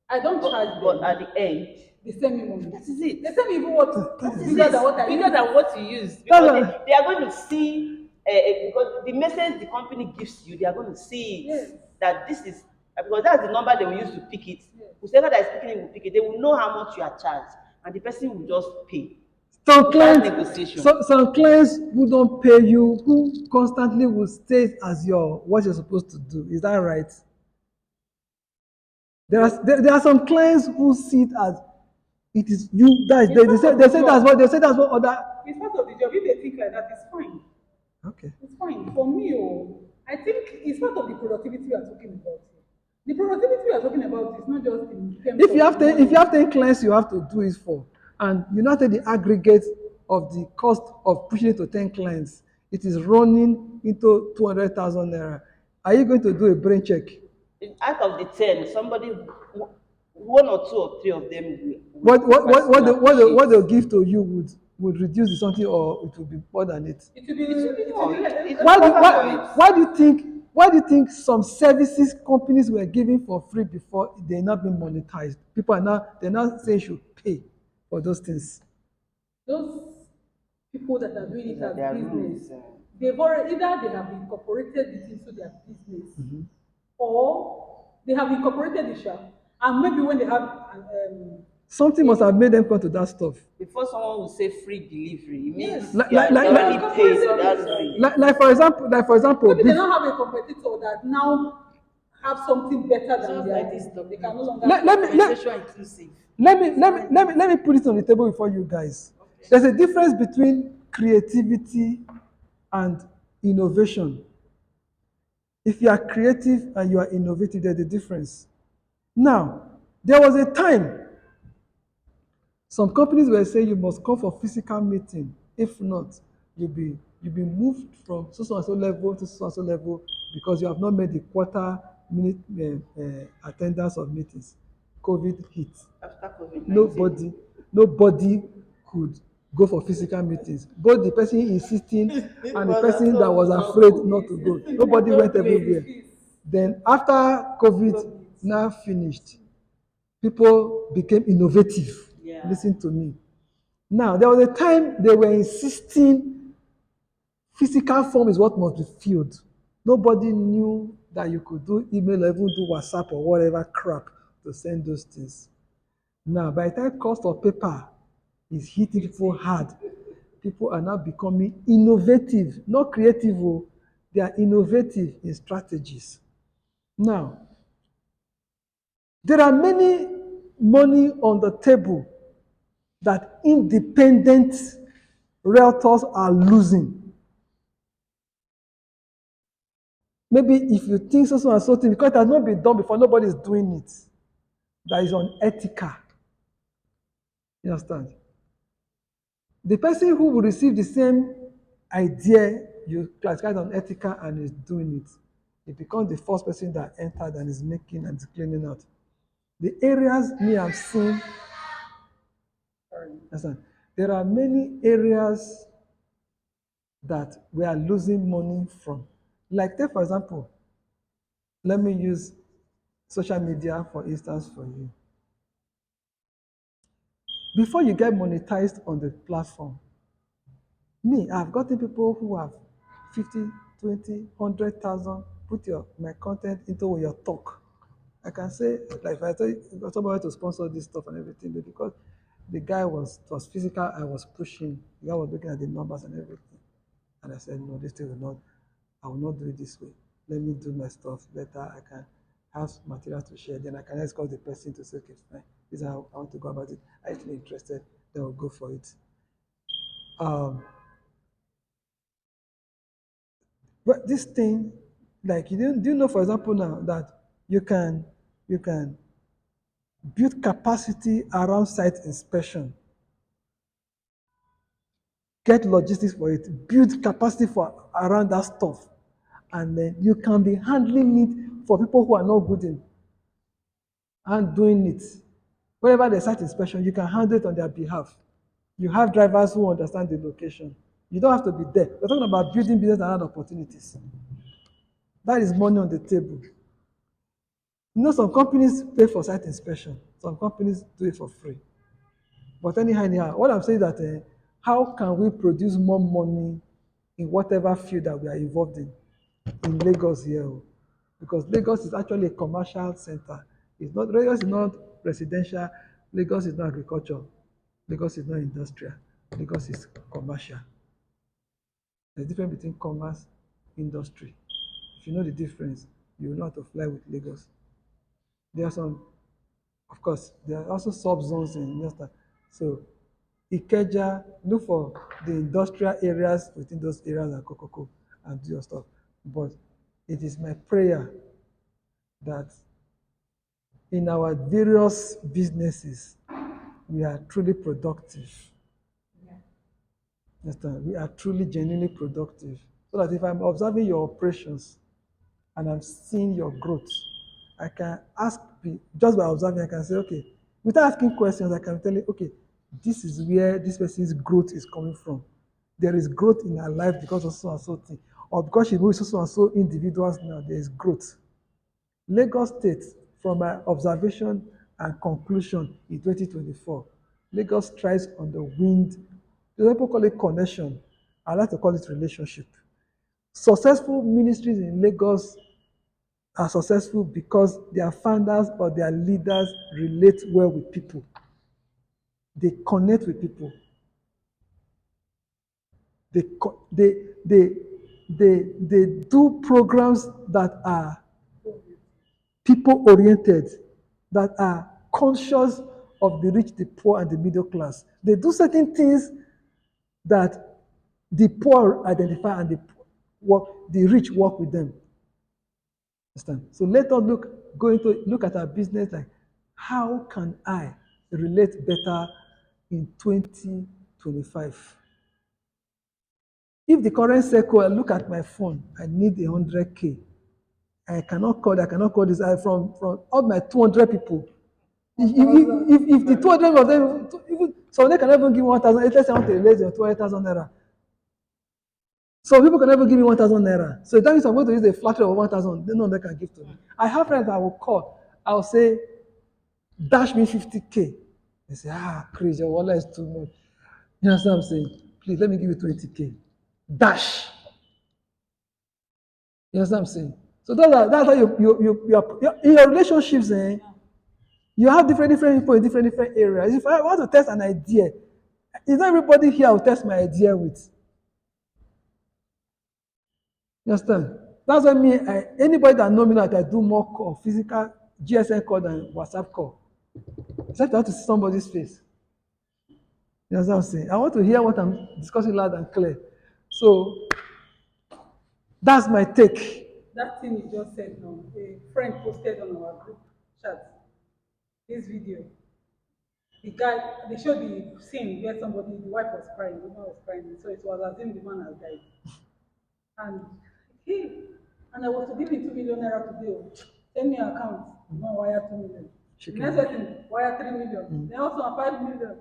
I don't charge But at them. the end, They send me money. that is it. They send me even what That is bigger it. than what I Bigger use. than what you use. That's Because a, they are going to see, because the message the company gives you, they are going to see Yes. it. That this is, because that's the number they will use to pick it. Yes. Whoever that is picking it will pick it. They will know how much you are charged. And the person will just pay some without clients, negotiation. some clients who don't pay you, who constantly will state as your what you're supposed to do. Is that right? There are some clients who see it as it is you that is It's part of they the say job. that's what other. It's part of the job. If they think like that, it's fine. Okay. It's fine. For me, I think it's part of the productivity we are talking about here. The productivity we are talking about is not just in terms If of you have the 10, if you money. have 10 clients you have to do it for, and you now take the aggregate of the cost of pushing it to 10 clients, it is running into 200,000 naira. Are you going to do a brain check? Out of the 10, somebody, one or two or three of them What they'll appreciate. give to you would reduce the something, or it will be more than it. It will No, be it will cover for it. Why do you think some services companies were giving for free before they're not being monetized? People are now they're not saying you should pay for those things. those people that are doing it That as their business, rules. they've already either they have incorporated it into their business, or they have incorporated the shop, and maybe when they have Something must have made them come to that stuff. Before someone will say free delivery, it yes, means Like you like are like they they have already like, paid incorporated that it. fee. like for example, Maybe they don't have a competitor that now have something better It's than just like this theirs. They can no longer let, let me let, documentation inclusive. let me put it on the table before you guys. There's a difference between creativity and innovation. If you are creative and you are innovative, there's a difference. Now, there was a time some companies were saying you must come for physical meeting. If not, you'll be moved from so and so level to so and so level because you have not made the quarter minute attendance of meetings. COVID hit. After COVID-19. Nobody, nobody could go for physical meetings. Both the person insisting and the Was as person that well was as afraid trouble. not to go. Nobody went They everywhere. refuse. Then after COVID now finished, people became innovative. Yeah. Listen to me. Now, there was a time they were insisting physical form is what must be filled. Nobody knew that you could do email or even do WhatsApp or whatever crap to send those things. Now, by the time cost of paper is hitting people hard, people are now becoming innovative, not creative. They are innovative in strategies. Now, there are many money on the table that independent realtors are losing. Maybe if you think so and so thing, because it has not been done before, nobody is doing it. That is unethical. You understand? The person who will receive the same idea you classify as unethical and is doing it, it becomes the first person that entered and is making and is cleaning out. The areas me I've seen, understand, there are many areas that we are losing money from. Like, take for example, let me use social media, for instance, for you. Before you get monetized on the platform, me, I've gotten people who have 50, 20, 100,000, put my content into your talk. I can say, like if I tell you, somebody to sponsor this stuff and everything, but because the guy it was physical, I was pushing, the guy was looking at the numbers and everything. And I said, no, this thing will not, I will not do it this way. Let me do my stuff better. I can have material to share. Then I can ask the person to say, okay, fine, this is how I want to go about it. Are you interested? Then we'll go for it. Um, but this thing, like do you know, for example, now that you can you can build capacity around site inspection, get logistics for it, build capacity for around that stuff, and then you can be handling it for people who are not good in and doing it. Wherever there's site inspection, you can handle it on their behalf. You have drivers who understand the location. You don't have to be there. We're talking about building business around opportunities. That is money on the table. You know, some companies pay for site inspection. Some companies do it for free. But anyhow, what I'm saying is that how can we produce more money in whatever field that we are involved in Lagos here? Because Lagos is actually a commercial center. Lagos is not residential. Lagos is not agriculture. Lagos is not industrial. Lagos is commercial. There's a difference between commerce, industry. If you know the difference, you will know how to fly with Lagos. There are some, of course, there are also sub-zones in Houston. So Ikeja, look for the industrial areas within those areas and Kokoko and do your stuff. But it is my prayer that in our various businesses, we are truly productive. Understand? We are truly genuinely productive. So that if I'm observing your operations and I'm seeing your growth, I can ask, just by observing, I can say, okay, without asking questions, I can tell you, okay, this is where this person's growth is coming from. There is growth in her life because of so and so thing, or because she moves so and so individuals now, there is growth. Lagos State, from my observation and conclusion in 2024, Lagos strives on the wind. The people call it connection. I like to call it relationship. Successful ministries in Lagos are successful because their founders or their leaders relate well with people. They connect with people. They, they, they, they do programs that are people oriented, that are conscious of the rich, the poor, and the middle class. They do certain things that the poor identify and the rich work with them. Understand? So let us look at our business like, how can I relate better in 2025? If the current cycle, I look at my phone, I need 100K. I cannot call this from all my 200 people. If the 200 of them, even some they can even give me 1,000, let's say I want to raise your 200,000 naira. Some people can never give me 1,000 naira. So that means I'm going to use a flat rate of 1,000. No, they can give to me. I have friends that will call. I'll say, dash me 50K. They say, crazy, your wallet is too much. You understand what I'm saying? Please let me give you 20K. Dash. You understand what I'm saying? So that's how you are in your relationships, you have different people in different areas. If I want to test an idea, is not everybody here will test my idea with. You understand? That's what I mean. Anybody that know me that I do more call, physical GSM call than WhatsApp call. Except I want to see somebody's face. You understand what I'm saying? I want to hear what I'm discussing loud and clear. So that's my take. That thing you just said now, a friend posted on our group chat this video. The guy, they showed the scene where somebody, the wife was crying, the woman was crying, so it was as if the man has died. And he, and I was to give him 2 million naira today. Send me your account, you want wire 2 million. The next person, wire 3 million. They also have 5 million.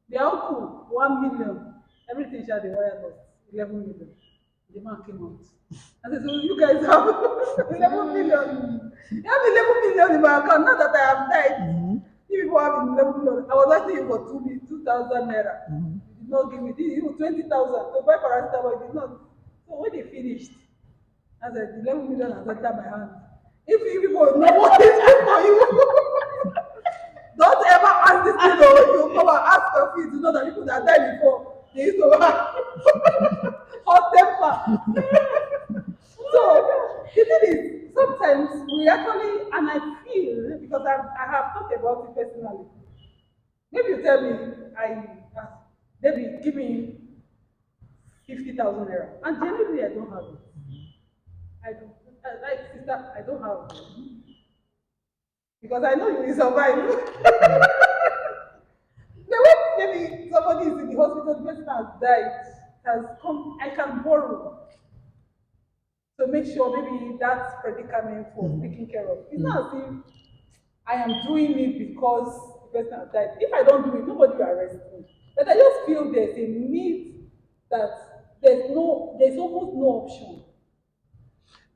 They all cool, 1 million. Everything shall be wire was 11 million. The man came out. I said, so you guys have 11 million. You have 11 million in my account. Not that I have died. You people have 11 million. I was asking you for 2,000 naira. You did not give me this. You 20,000 to buy paracetamol. You did not. So when they finished, I said, 11 million has entered my hand. If you people know what is good for you, don't ever ask this thing or you come and ask for fees. You know that people that died before, they used to have hot temper. So the thing is, sometimes we actually, and I feel, because I have thought about it personally, maybe you tell me, maybe give me 50,000 naira, and genuinely I don't have it. I don't, like sister, I don't have it. Because I know you will survive. The way maybe somebody is in the hospital, the person has died, has come, I can borrow to make sure maybe that predicament was taken care of. It's not as if I am doing it because the person has died. If I don't do it, nobody will arrest me. But I just feel there's a need that there's almost no option.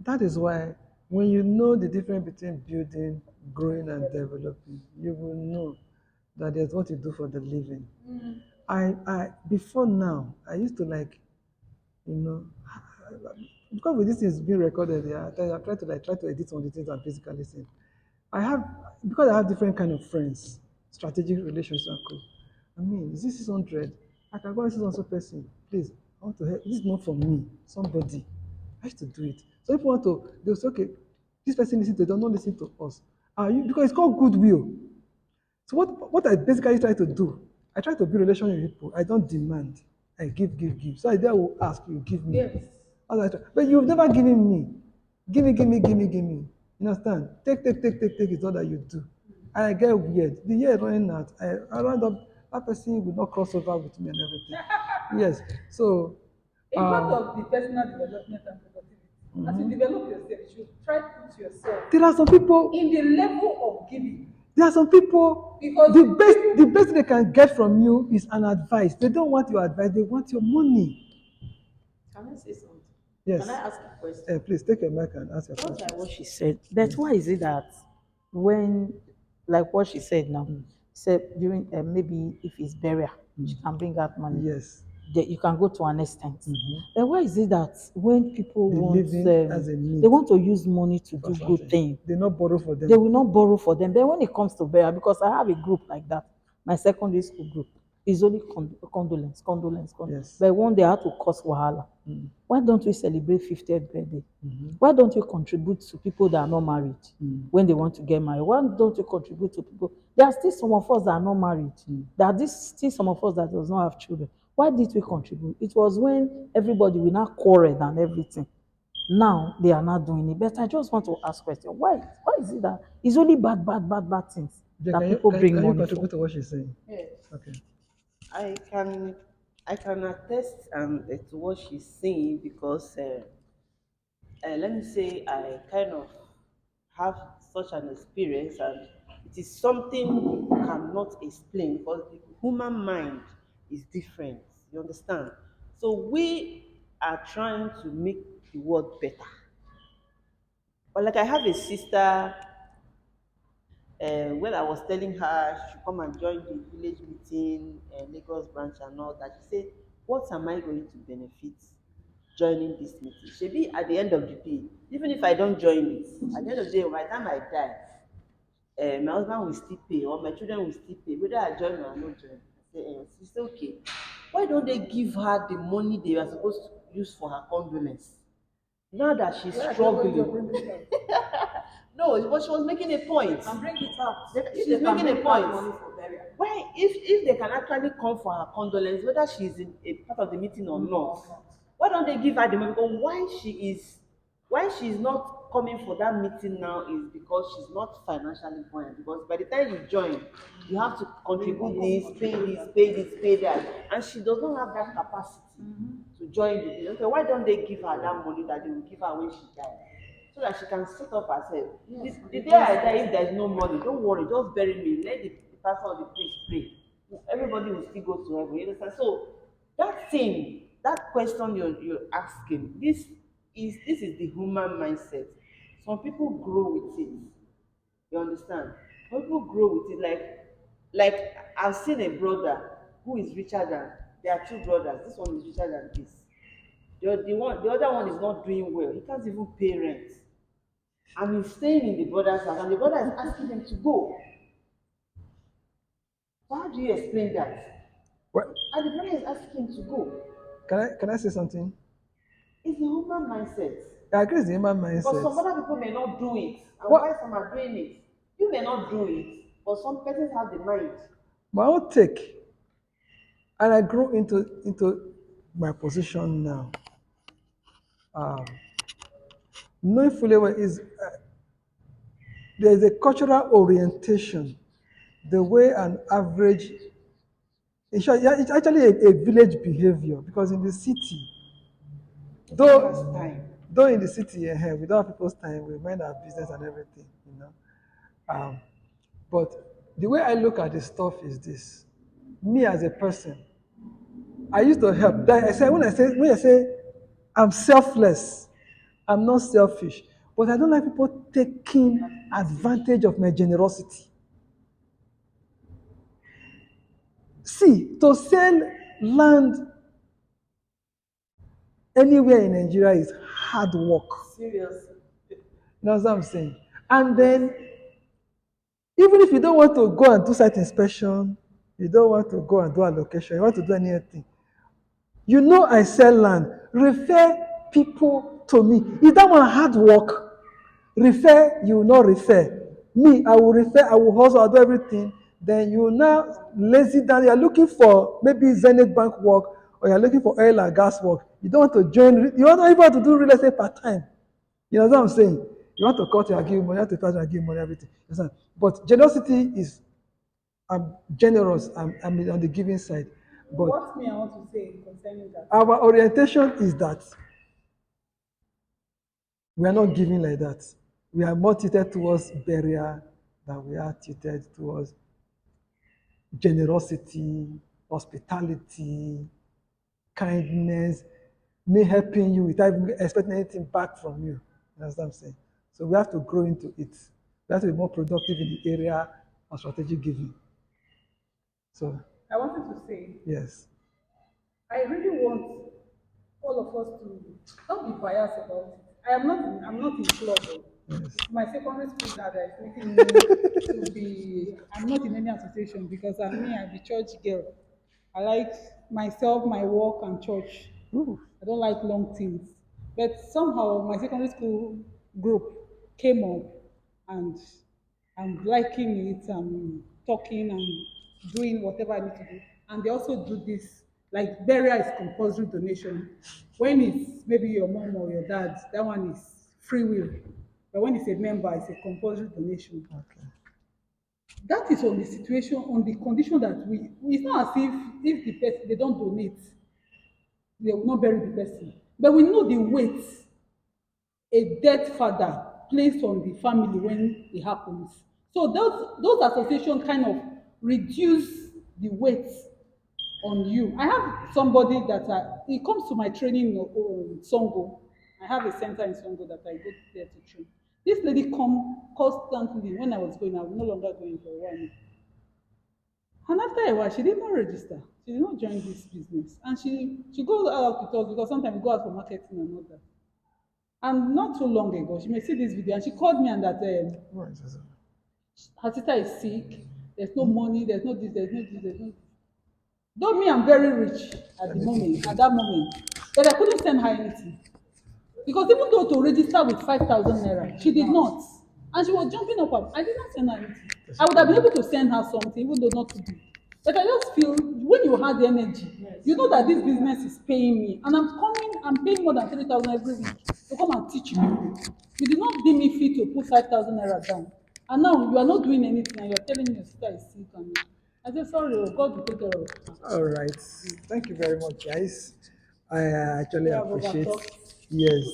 That is why when you know the difference between building, growing, and developing, you will know that there's what you do for the living. I before now, I used to like, you know, because with this is being recorded, yeah, I try to edit some of the things I'm basically listening. I have because I have different kind of friends, strategic relationships are cool. I mean, is this 600? I can go and see some person. Please, I want to help. This is not for me. Somebody. I used to do it. So if you want to, they'll say, okay, this person listen to don't listen to us. Are you because it's called goodwill. So what I basically try to do, I try to build relationship with people. I don't demand. I give. So I then will ask you, give me. Yes. But you've never given me. Give me. You understand? Take is all that you do. And I get weird. The year running out, I round up that person will not cross over with me and everything. Yes. So A part of the personal development and productivity. As you develop yourself, you should try to put yourself there are some people in the level of giving. there are some people Because the best they can get from you is an advice. They don't want your advice, they want your money. Can I say something? Yes. Can I ask a question? Please take your mic and ask your Just like what questions. she said. But why is it that when, like what she said now, said during maybe if it's burial, she can bring out money. Yes. You can go to an extent. But why is it that when people They want, live in as a need they want to use money to for do good something. things, They not borrow for they them. will not borrow for them. Then when it comes to burial, because I have a group like that, my secondary school group is only condolence. Yes. But one day I had to cause wahala. Why don't we celebrate 50th birthday? Why don't you contribute to people that are not married when they want to get married? Why don't you contribute to people? There are still some of us that are not married. There are still some of us that does not have children. Why did we contribute? It was when everybody will now quarrel and everything. Now they are not doing it. But I just want to ask question. Why? Why is it that it's only bad things that people bring can you money contribute for? to what she's saying? Yes. Okay. I can I can attest to what she's saying because let me say I kind of have such an experience and it is something you cannot explain because the human mind is different. You understand? So we are trying to make the world better. But like I have a sister when I was telling her she should come and join the village meeting, Lagos branch and all that, she said, what am I going to benefit joining this meeting? Shebi at the end of the day, even if I don't join it, at the end of the day, by the time I die, my husband will still pay or my children will still pay, whether I join or I not join. I say, she say, okay, why don't they give her the money they are supposed to use for her condolence? Now that she's where are they going to struggling. bring it out? No, but she was making a point. And bring it out. She's If they can making a bring point. out money for burial. Why, if they can actually come for her condolence, whether she's in a part of the meeting or not, why don't they give her the money? Because why she's not coming for that meeting now is because she's not financially buoyant. Because by the time you join, you have to contribute this, pay that, and she does not have that capacity to join the meeting. Okay, why don't they give her that money that they will give her when she dies? So that she can set up herself. The day I die, if there's no money, don't worry, just bury me. Let the pastor or the priest pray. Everybody will still go to heaven. You understand? So that thing that question you're asking, this is the human mindset. Some people grow with it. You understand? Some people grow with it. Like I've seen a brother who is richer than, there are two brothers. This one is richer than this. The other one is not doing well. He can't even pay rent. And he's staying in the brother's house, and the brother is asking him to go. So how do you explain that? Well, And the brother is asking him to go. can I say something? It's the human mindset. I agree with the human Because some mindset. other people may not do it, and What why some are doing it. You may not do it, but some persons have the mind. my own take, and I grew into my position now. Um, Knowing fully well is there is a cultural orientation, the way an average, in short, yeah, it's actually a village behavior because in the city, That's though time. though in the city, we don't have people's time, we mind our business and everything, Um, but the way I look at this stuff is this: me as a person, I used to help. When I say I'm selfless, I'm not selfish, but I don't like people taking advantage of my generosity. See, to sell land anywhere in Nigeria is hard work. Seriously. You know what I'm saying? And then, even if you don't want to go and do site inspection, you don't want to go and do allocation, you want to do anything, you know I sell land, refer people to me. Is that one hard work? Refer, you will not refer. Me, I will refer, I will hustle, I'll do everything. Then you now lazy down, you're looking for maybe Zenith Bank work or you're looking for oil and gas work. You don't want to join, you don't even want to do real estate part time. You know what I'm saying? You want to cut your give money, you have to cut your give money, everything. You understand? But generosity is, I'm generous, I'm on the giving side. But What me I want to say concerning that? our orientation is that we are not giving like that. We are more tilted towards burial than we are tilted towards generosity, hospitality, kindness, me helping you without even expecting anything back from you. You understand what I'm saying? So we have to grow into it. We have to be more productive in the area of strategic giving. So, I wanted to say, yes. I really want all of us to not be biased about it. I'm not in club. Oh. Yes. It's my secondary school that is making me to be. I'm not in any association because I'm the church girl. I like myself, my work, and church. Ooh. I don't like long things. But somehow my secondary school group came up and I'm liking it, I'm talking and doing whatever I need to do. And they also do this, like burial is compulsory donation. When it's maybe your mom or your dad, that one is free will. But when it's a member, it's a compulsory donation. Okay. That is on the situation, on the condition that it's not as if the person they don't donate, they will not bury the person. But we know the weight a dead father placed on the family when it happens. So those associations kind of reduce the weight on you. I have somebody that he comes to my training in Songo. I have a center in Songo that I go there to train. This lady come constantly when I was going. I was no longer going for a while. And after a while, she did not register. She did not join this business. And she goes out with us because sometimes we go out for marketing and all that. And not too long ago, she may see this video and she called me and that Right, yes, sir. her sister is sick, there's no money, there's no this, there's no this, there's no. Though me, I'm very rich at that moment, but I couldn't send her anything. Because even though to register with 5,000 naira, she did not. And she was jumping up. I did not send her anything. I would have been able to send her something, even though not to do. But I just feel when you have the energy, you know that this business is paying me. And I'm paying more than 3,000 every week to come and teach people. You did not deem me fit to put 5,000 naira down. And now you are not doing anything and you're telling me your sister is sick. And I said, sorry, oh, God will take care of her. All right. Thank you very much, guys. I actually We have appreciate. overtalked. Yes.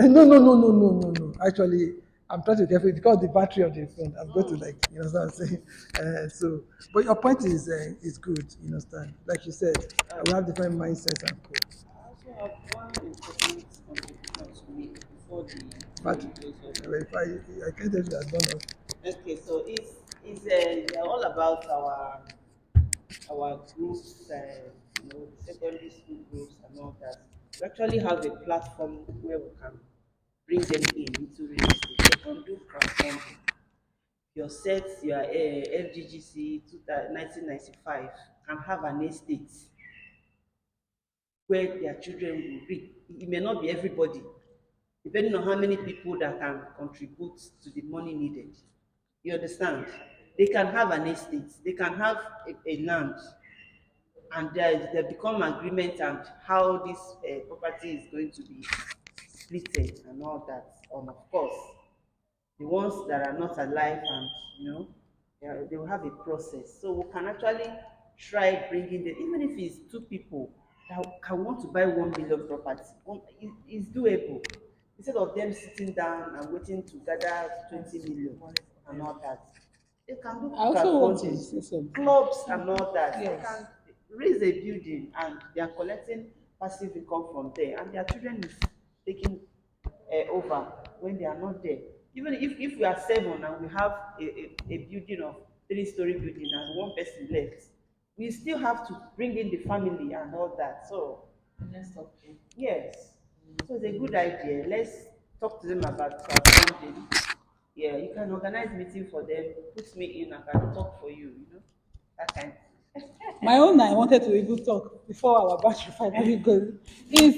No, no, no, no, no, no, no. Actually, I'm trying to get it because the battery of the phone. I'm going to you know what I'm saying. But your point is good. You understand? Like you said, we have different mindsets and cool. have one important contribution to make before the before But we close up. if I can't tell you that one of Okay, so it's they're all about our groups, the secondary school groups and all that. We actually have a platform where we can bring them in into real estate. They can do crowdfunding. Your sets, your FGGC 1995 can have an estate where their children will read. It may not be everybody, depending on how many people that can contribute to the money needed. You understand? They can have an estate, they can have a land, and there become agreement and how this property is going to be splitted and all that. Of course, the ones that are not alive and they will have a process. So we can actually try bringing them, even if it's two people that can want to buy 1 million property. It's doable. Instead of them sitting down and waiting to gather 20 million and all that, they can do I also want to crowdfunding, say something. clubs and all that. They Yes. can raise a building and they are collecting passive income from there, and their children is taking over when they are not there. Even if we are seven and we have a building of 3-story building and one person left, we still have to bring in the family and all that. So Let's talk. yes, so it's a good idea. Let's talk to them about crowdfunding. Yeah, you can organize meeting for them, put me in, I can talk for you, that kind. My own, I wanted to even talk before our battery finally goes, is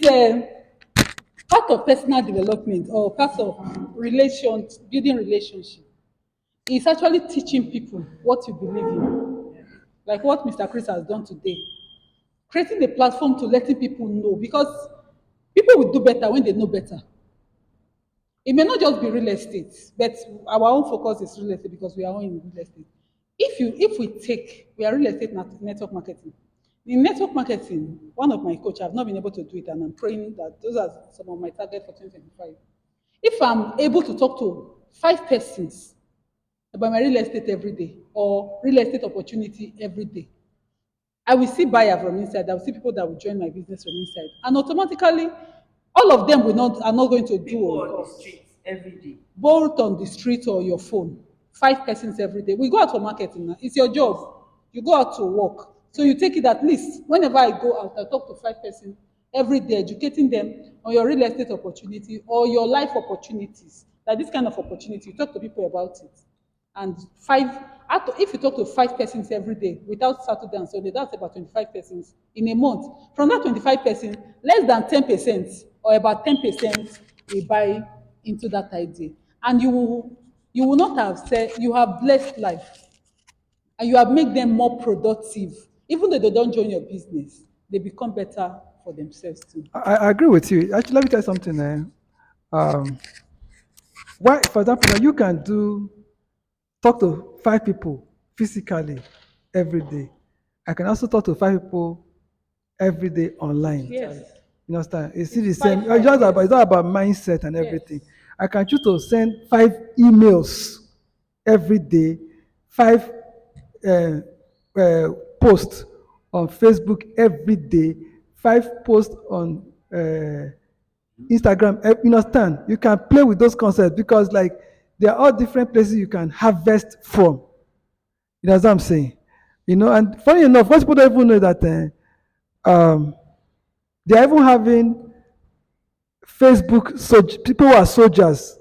part of personal development or part of building relationship. Is actually teaching people what you believe in. Like what Mr. Chris has done today. Creating a platform to letting people know, because people will do better when they know better. It may not just be real estate, but our own focus is real estate because we are all in real estate. We are real estate network marketing. In network marketing, one of my coach, I've not been able to do it, and I'm praying that those are some of my targets for 2025. If I'm able to talk to 5 persons about my real estate every day or real estate opportunity every day, I will see buyer from inside. I will see people that will join my business from inside, and automatically, all of them are not going to do People on the streets every day. both on the street or your phone. 5 persons every day. We go out for marketing now. It's your job. You go out to work. So you take it at least. Whenever I go out, I talk to 5 persons every day, educating them on your real estate opportunity or your life opportunities. Like this kind of opportunity, you talk to people about it. And if you talk to 5 persons every day without Saturday and Sunday, that's about 25 persons in a month. From that 25 persons, less than 10% or about 10% will buy into that idea. And you will not have said you have blessed life and you have made them more productive. Even though they don't join your business, they become better for themselves too. I agree with you. Actually, let me tell you something. Why, for example, now you can talk to 5 people physically every day. I can also talk to 5 people every day online. Yes. You understand? It's still the It's same. five, five, It's yes. all about mindset and Yes. everything. I can choose to send 5 emails every day, 5 uh, posts on Facebook every day, 5 posts on Instagram. You understand? You can play with those concepts because, like, they are all different places you can harvest from. You know what I'm saying? And funny enough, most people don't even know that they're even having Facebook. So people who are soldiers,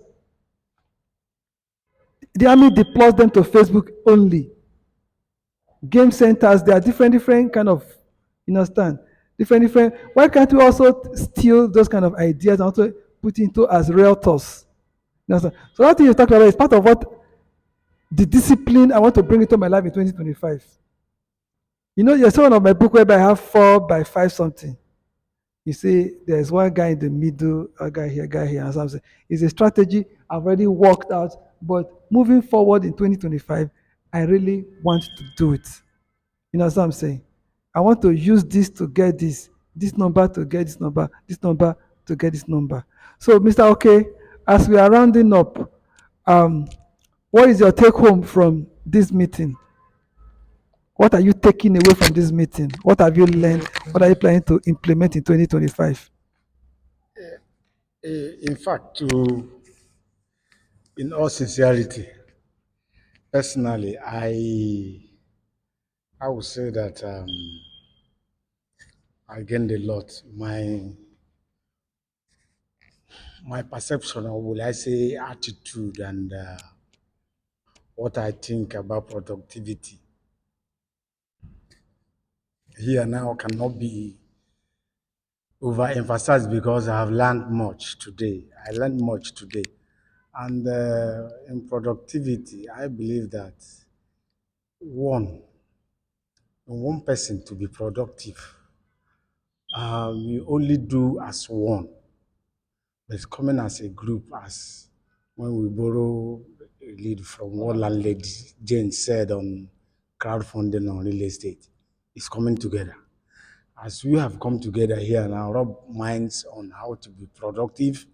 the army deploys them to Facebook only. Game centers, there are different kind of, you understand, different. Why can't we also steal those kind of ideas and also put into as realtors? You understand? So that thing you talked about is part of what the discipline I want to bring into my life in 2025. There's one of my book where I have 4 by 5 something. You see, there's one guy in the middle, a guy here, and something. It's a strategy I've already worked out, but moving forward in 2025, I really want to do it. You know what I'm saying? I want to use this to get this number to get this number to get this number. So, Mr. Okay, as we are rounding up, um, what is your take home from this meeting? What are you taking away from this meeting? What have you learned? What are you planning to implement in 2025? In fact, in all sincerity, personally, I would say that I gained a lot. My perception, or will I say, attitude, and what I think about productivity here now cannot be overemphasized because I have learned much today. I learned much today. And in productivity, I believe that one, one person to be productive, you only do as one, but coming as a group, as when we borrow a lead from what landlady Jane said on crowdfunding on real estate, it's coming together. As we have come together here now, rub minds on how to be productive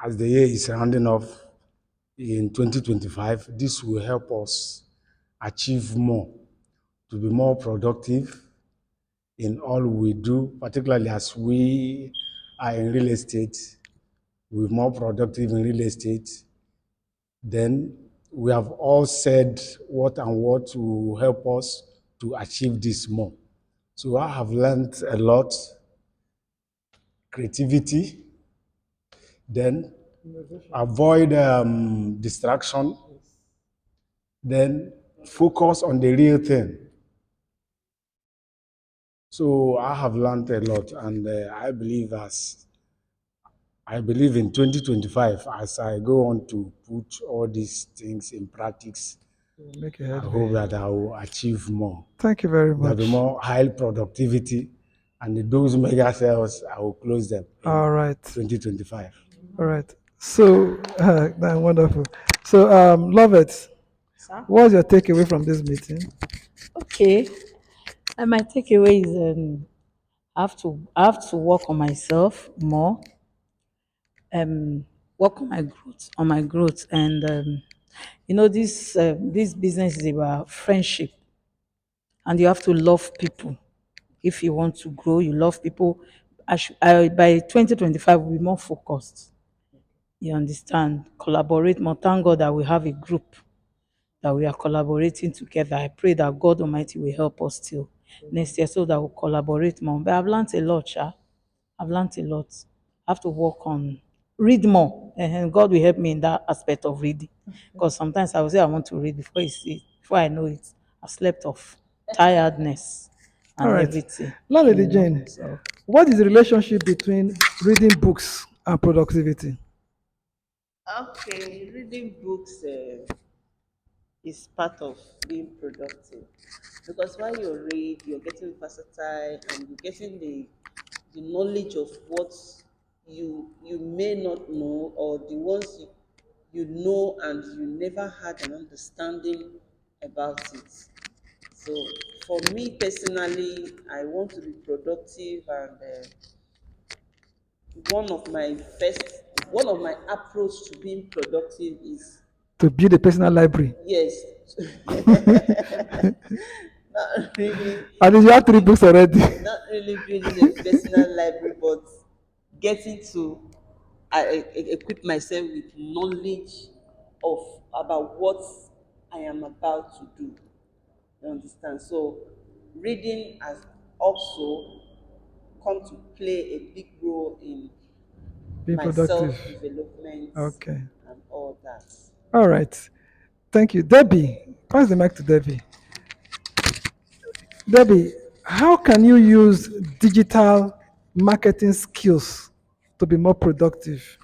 as the year is rounding off in 2025, this will help us achieve more, to be more productive in all we do, particularly as we are in real estate. We're more productive in real estate. Then we have all said what and what will help us to achieve this more. So I have learned a lot, creativity, then avoid distraction, then focus on the real thing. So I have learned a lot, and I believe in 2025 as I go on to put all these things in practice. Make a I hope headway. that I will achieve more. Thank you very There'll be much. more high productivity, and those mega sales, I will close them in All right. 2025. All right. So, wonderful. So, love it. Sir? What's your takeaway from this meeting? Okay. And my takeaway is I have to work on myself more, work on my growth, and this business is about friendship, and you have to love people. If you want to grow, you love people. By 2025, we'll be more focused. You understand? Collaborate more. Thank God that we have a group that we are collaborating together. I pray that God Almighty will help us till next year so that we'll collaborate more. But I've learned a lot, Sha. I've learned a lot. I have to work on read more. And God will help me in that aspect of reading. Because sometimes I will say I want to read before I know it, I've slept off. Tiredness All and right. everything. Lady Jane, So what is the relationship between reading books and productivity? Okay, reading books is part of being productive because while you read, you're getting versatile and you're getting the knowledge of what you may not know or the ones you know and you never had an understanding about it. So for me personally, I want to be productive and one of my first one of my approach to being productive is To build a personal library. yes. Not really At least you have three building books already. not really building a personal library, but getting to equip myself with knowledge of about what I am about to do. You understand? So reading has also come to play a big role in Being my productive. self-development Okay. and all that. All right. Thank you. Debbie, pass the mic to Debbie. Debbie, how can you use digital marketing skills to be more productive?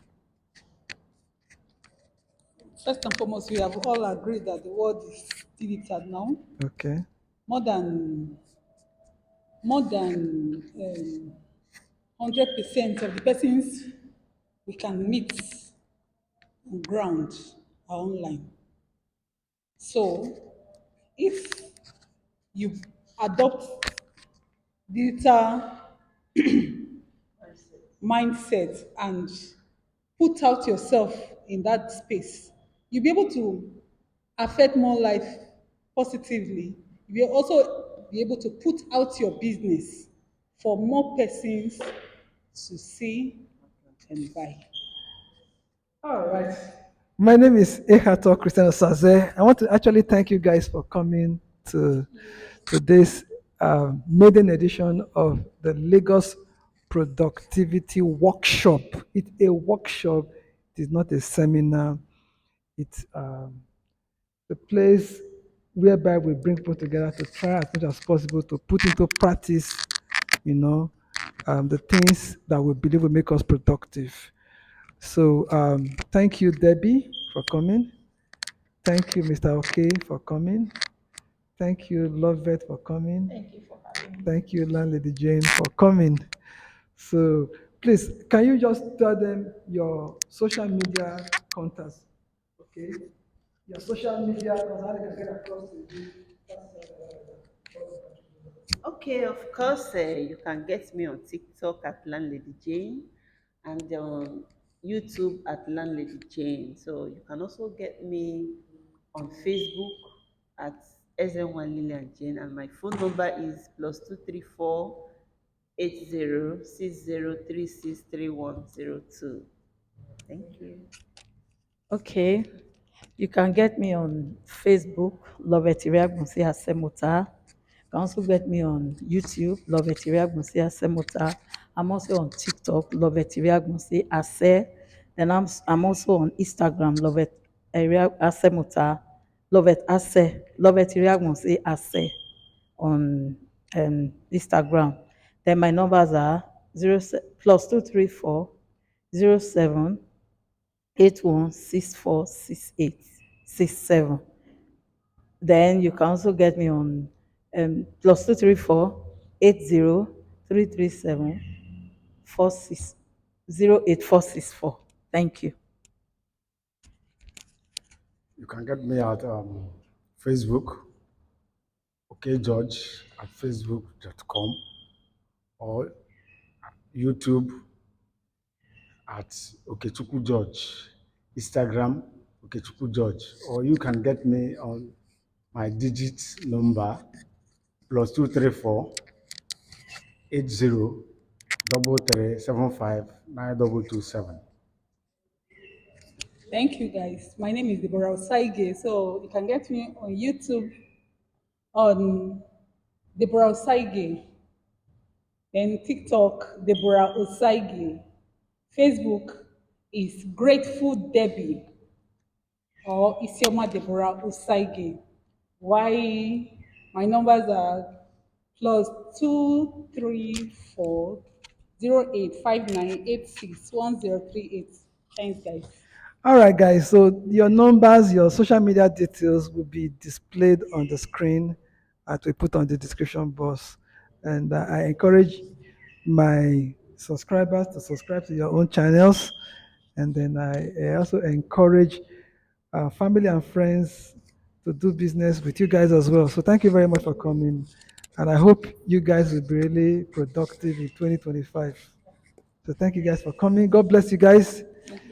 First and foremost, we have all agreed that the world is digital now. Okay. More than more than 100% of the persons we can meet on ground are online. So if you adopt digital mindset and put out yourself in that space, you'll be able to affect more life positively. You will also be able to put out your business for more persons to see and buy. All right. My name is Ehato Christian Saze. I want to actually thank you guys for coming to this maiden edition of the Lagos Productivity Workshop. It's a workshop, it is not a seminar. It's the place whereby we bring people together to try as much as possible to put into practice, you know, the things that we believe will make us productive. So thank you, Debbie, for coming. Thank you, Mr. OK, for coming. Thank you, Lovett, for coming. Thank you for having me. Thank you, Landlady Jane, for coming. So please, can you just tell them your social media contacts? Okay? Your social media contacts, how they can get across to you. Okay, of course, you can get me on TikTok at Landlady Jane and on YouTube at Landlady Jane. So you can also get me on Facebook at SN1 Lillian Jane, and my phone number is +234 8060363102. Thank you. Okay. You can get me on Facebook, Loveteria Gunsi Asemota. You can also get me on YouTube, Loveteria Gunsi Asemota. I'm also on TikTok, Loveteria Gunsi Ase. Then I'm also on Instagram, Loveteria Asemota, Lovet Ase, Loveteria Gunsi Ase on Instagram. Then my numbers are +234 07 81646867. Then you can also get me on +234 80 337 46 08464. Thank you. You can get me at Facebook, okay George at facebook.com, or YouTube at Okechukwu George, Instagram Okechukwu George, or you can get me on my digit number +234 80 3375 9227. Thank you guys. My name is Deborah Osaige. So you can get me on YouTube on Deborah Osaige, then TikTok Deborah Osaige. Facebook is Grateful Debbie or Isioma Deborah Osaige. Why my numbers are +234 0859861038. Thanks guys. All right, guys. So your numbers, your social media details will be displayed on the screen that we put on the description box. And I encourage my subscribers to subscribe to your own channels. And then I also encourage family and friends to do business with you guys as well. So thank you very much for coming. And I hope you guys will be really productive in 2025. So thank you guys for coming. God bless you guys.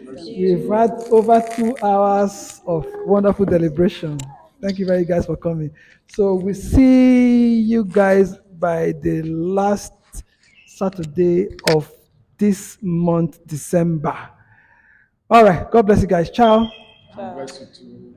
We've had over 2 hours of wonderful deliberation. Thank you very guys for coming. So we see you guys by the last Saturday of this month, December. All right. God bless you guys. Ciao. Bless you too.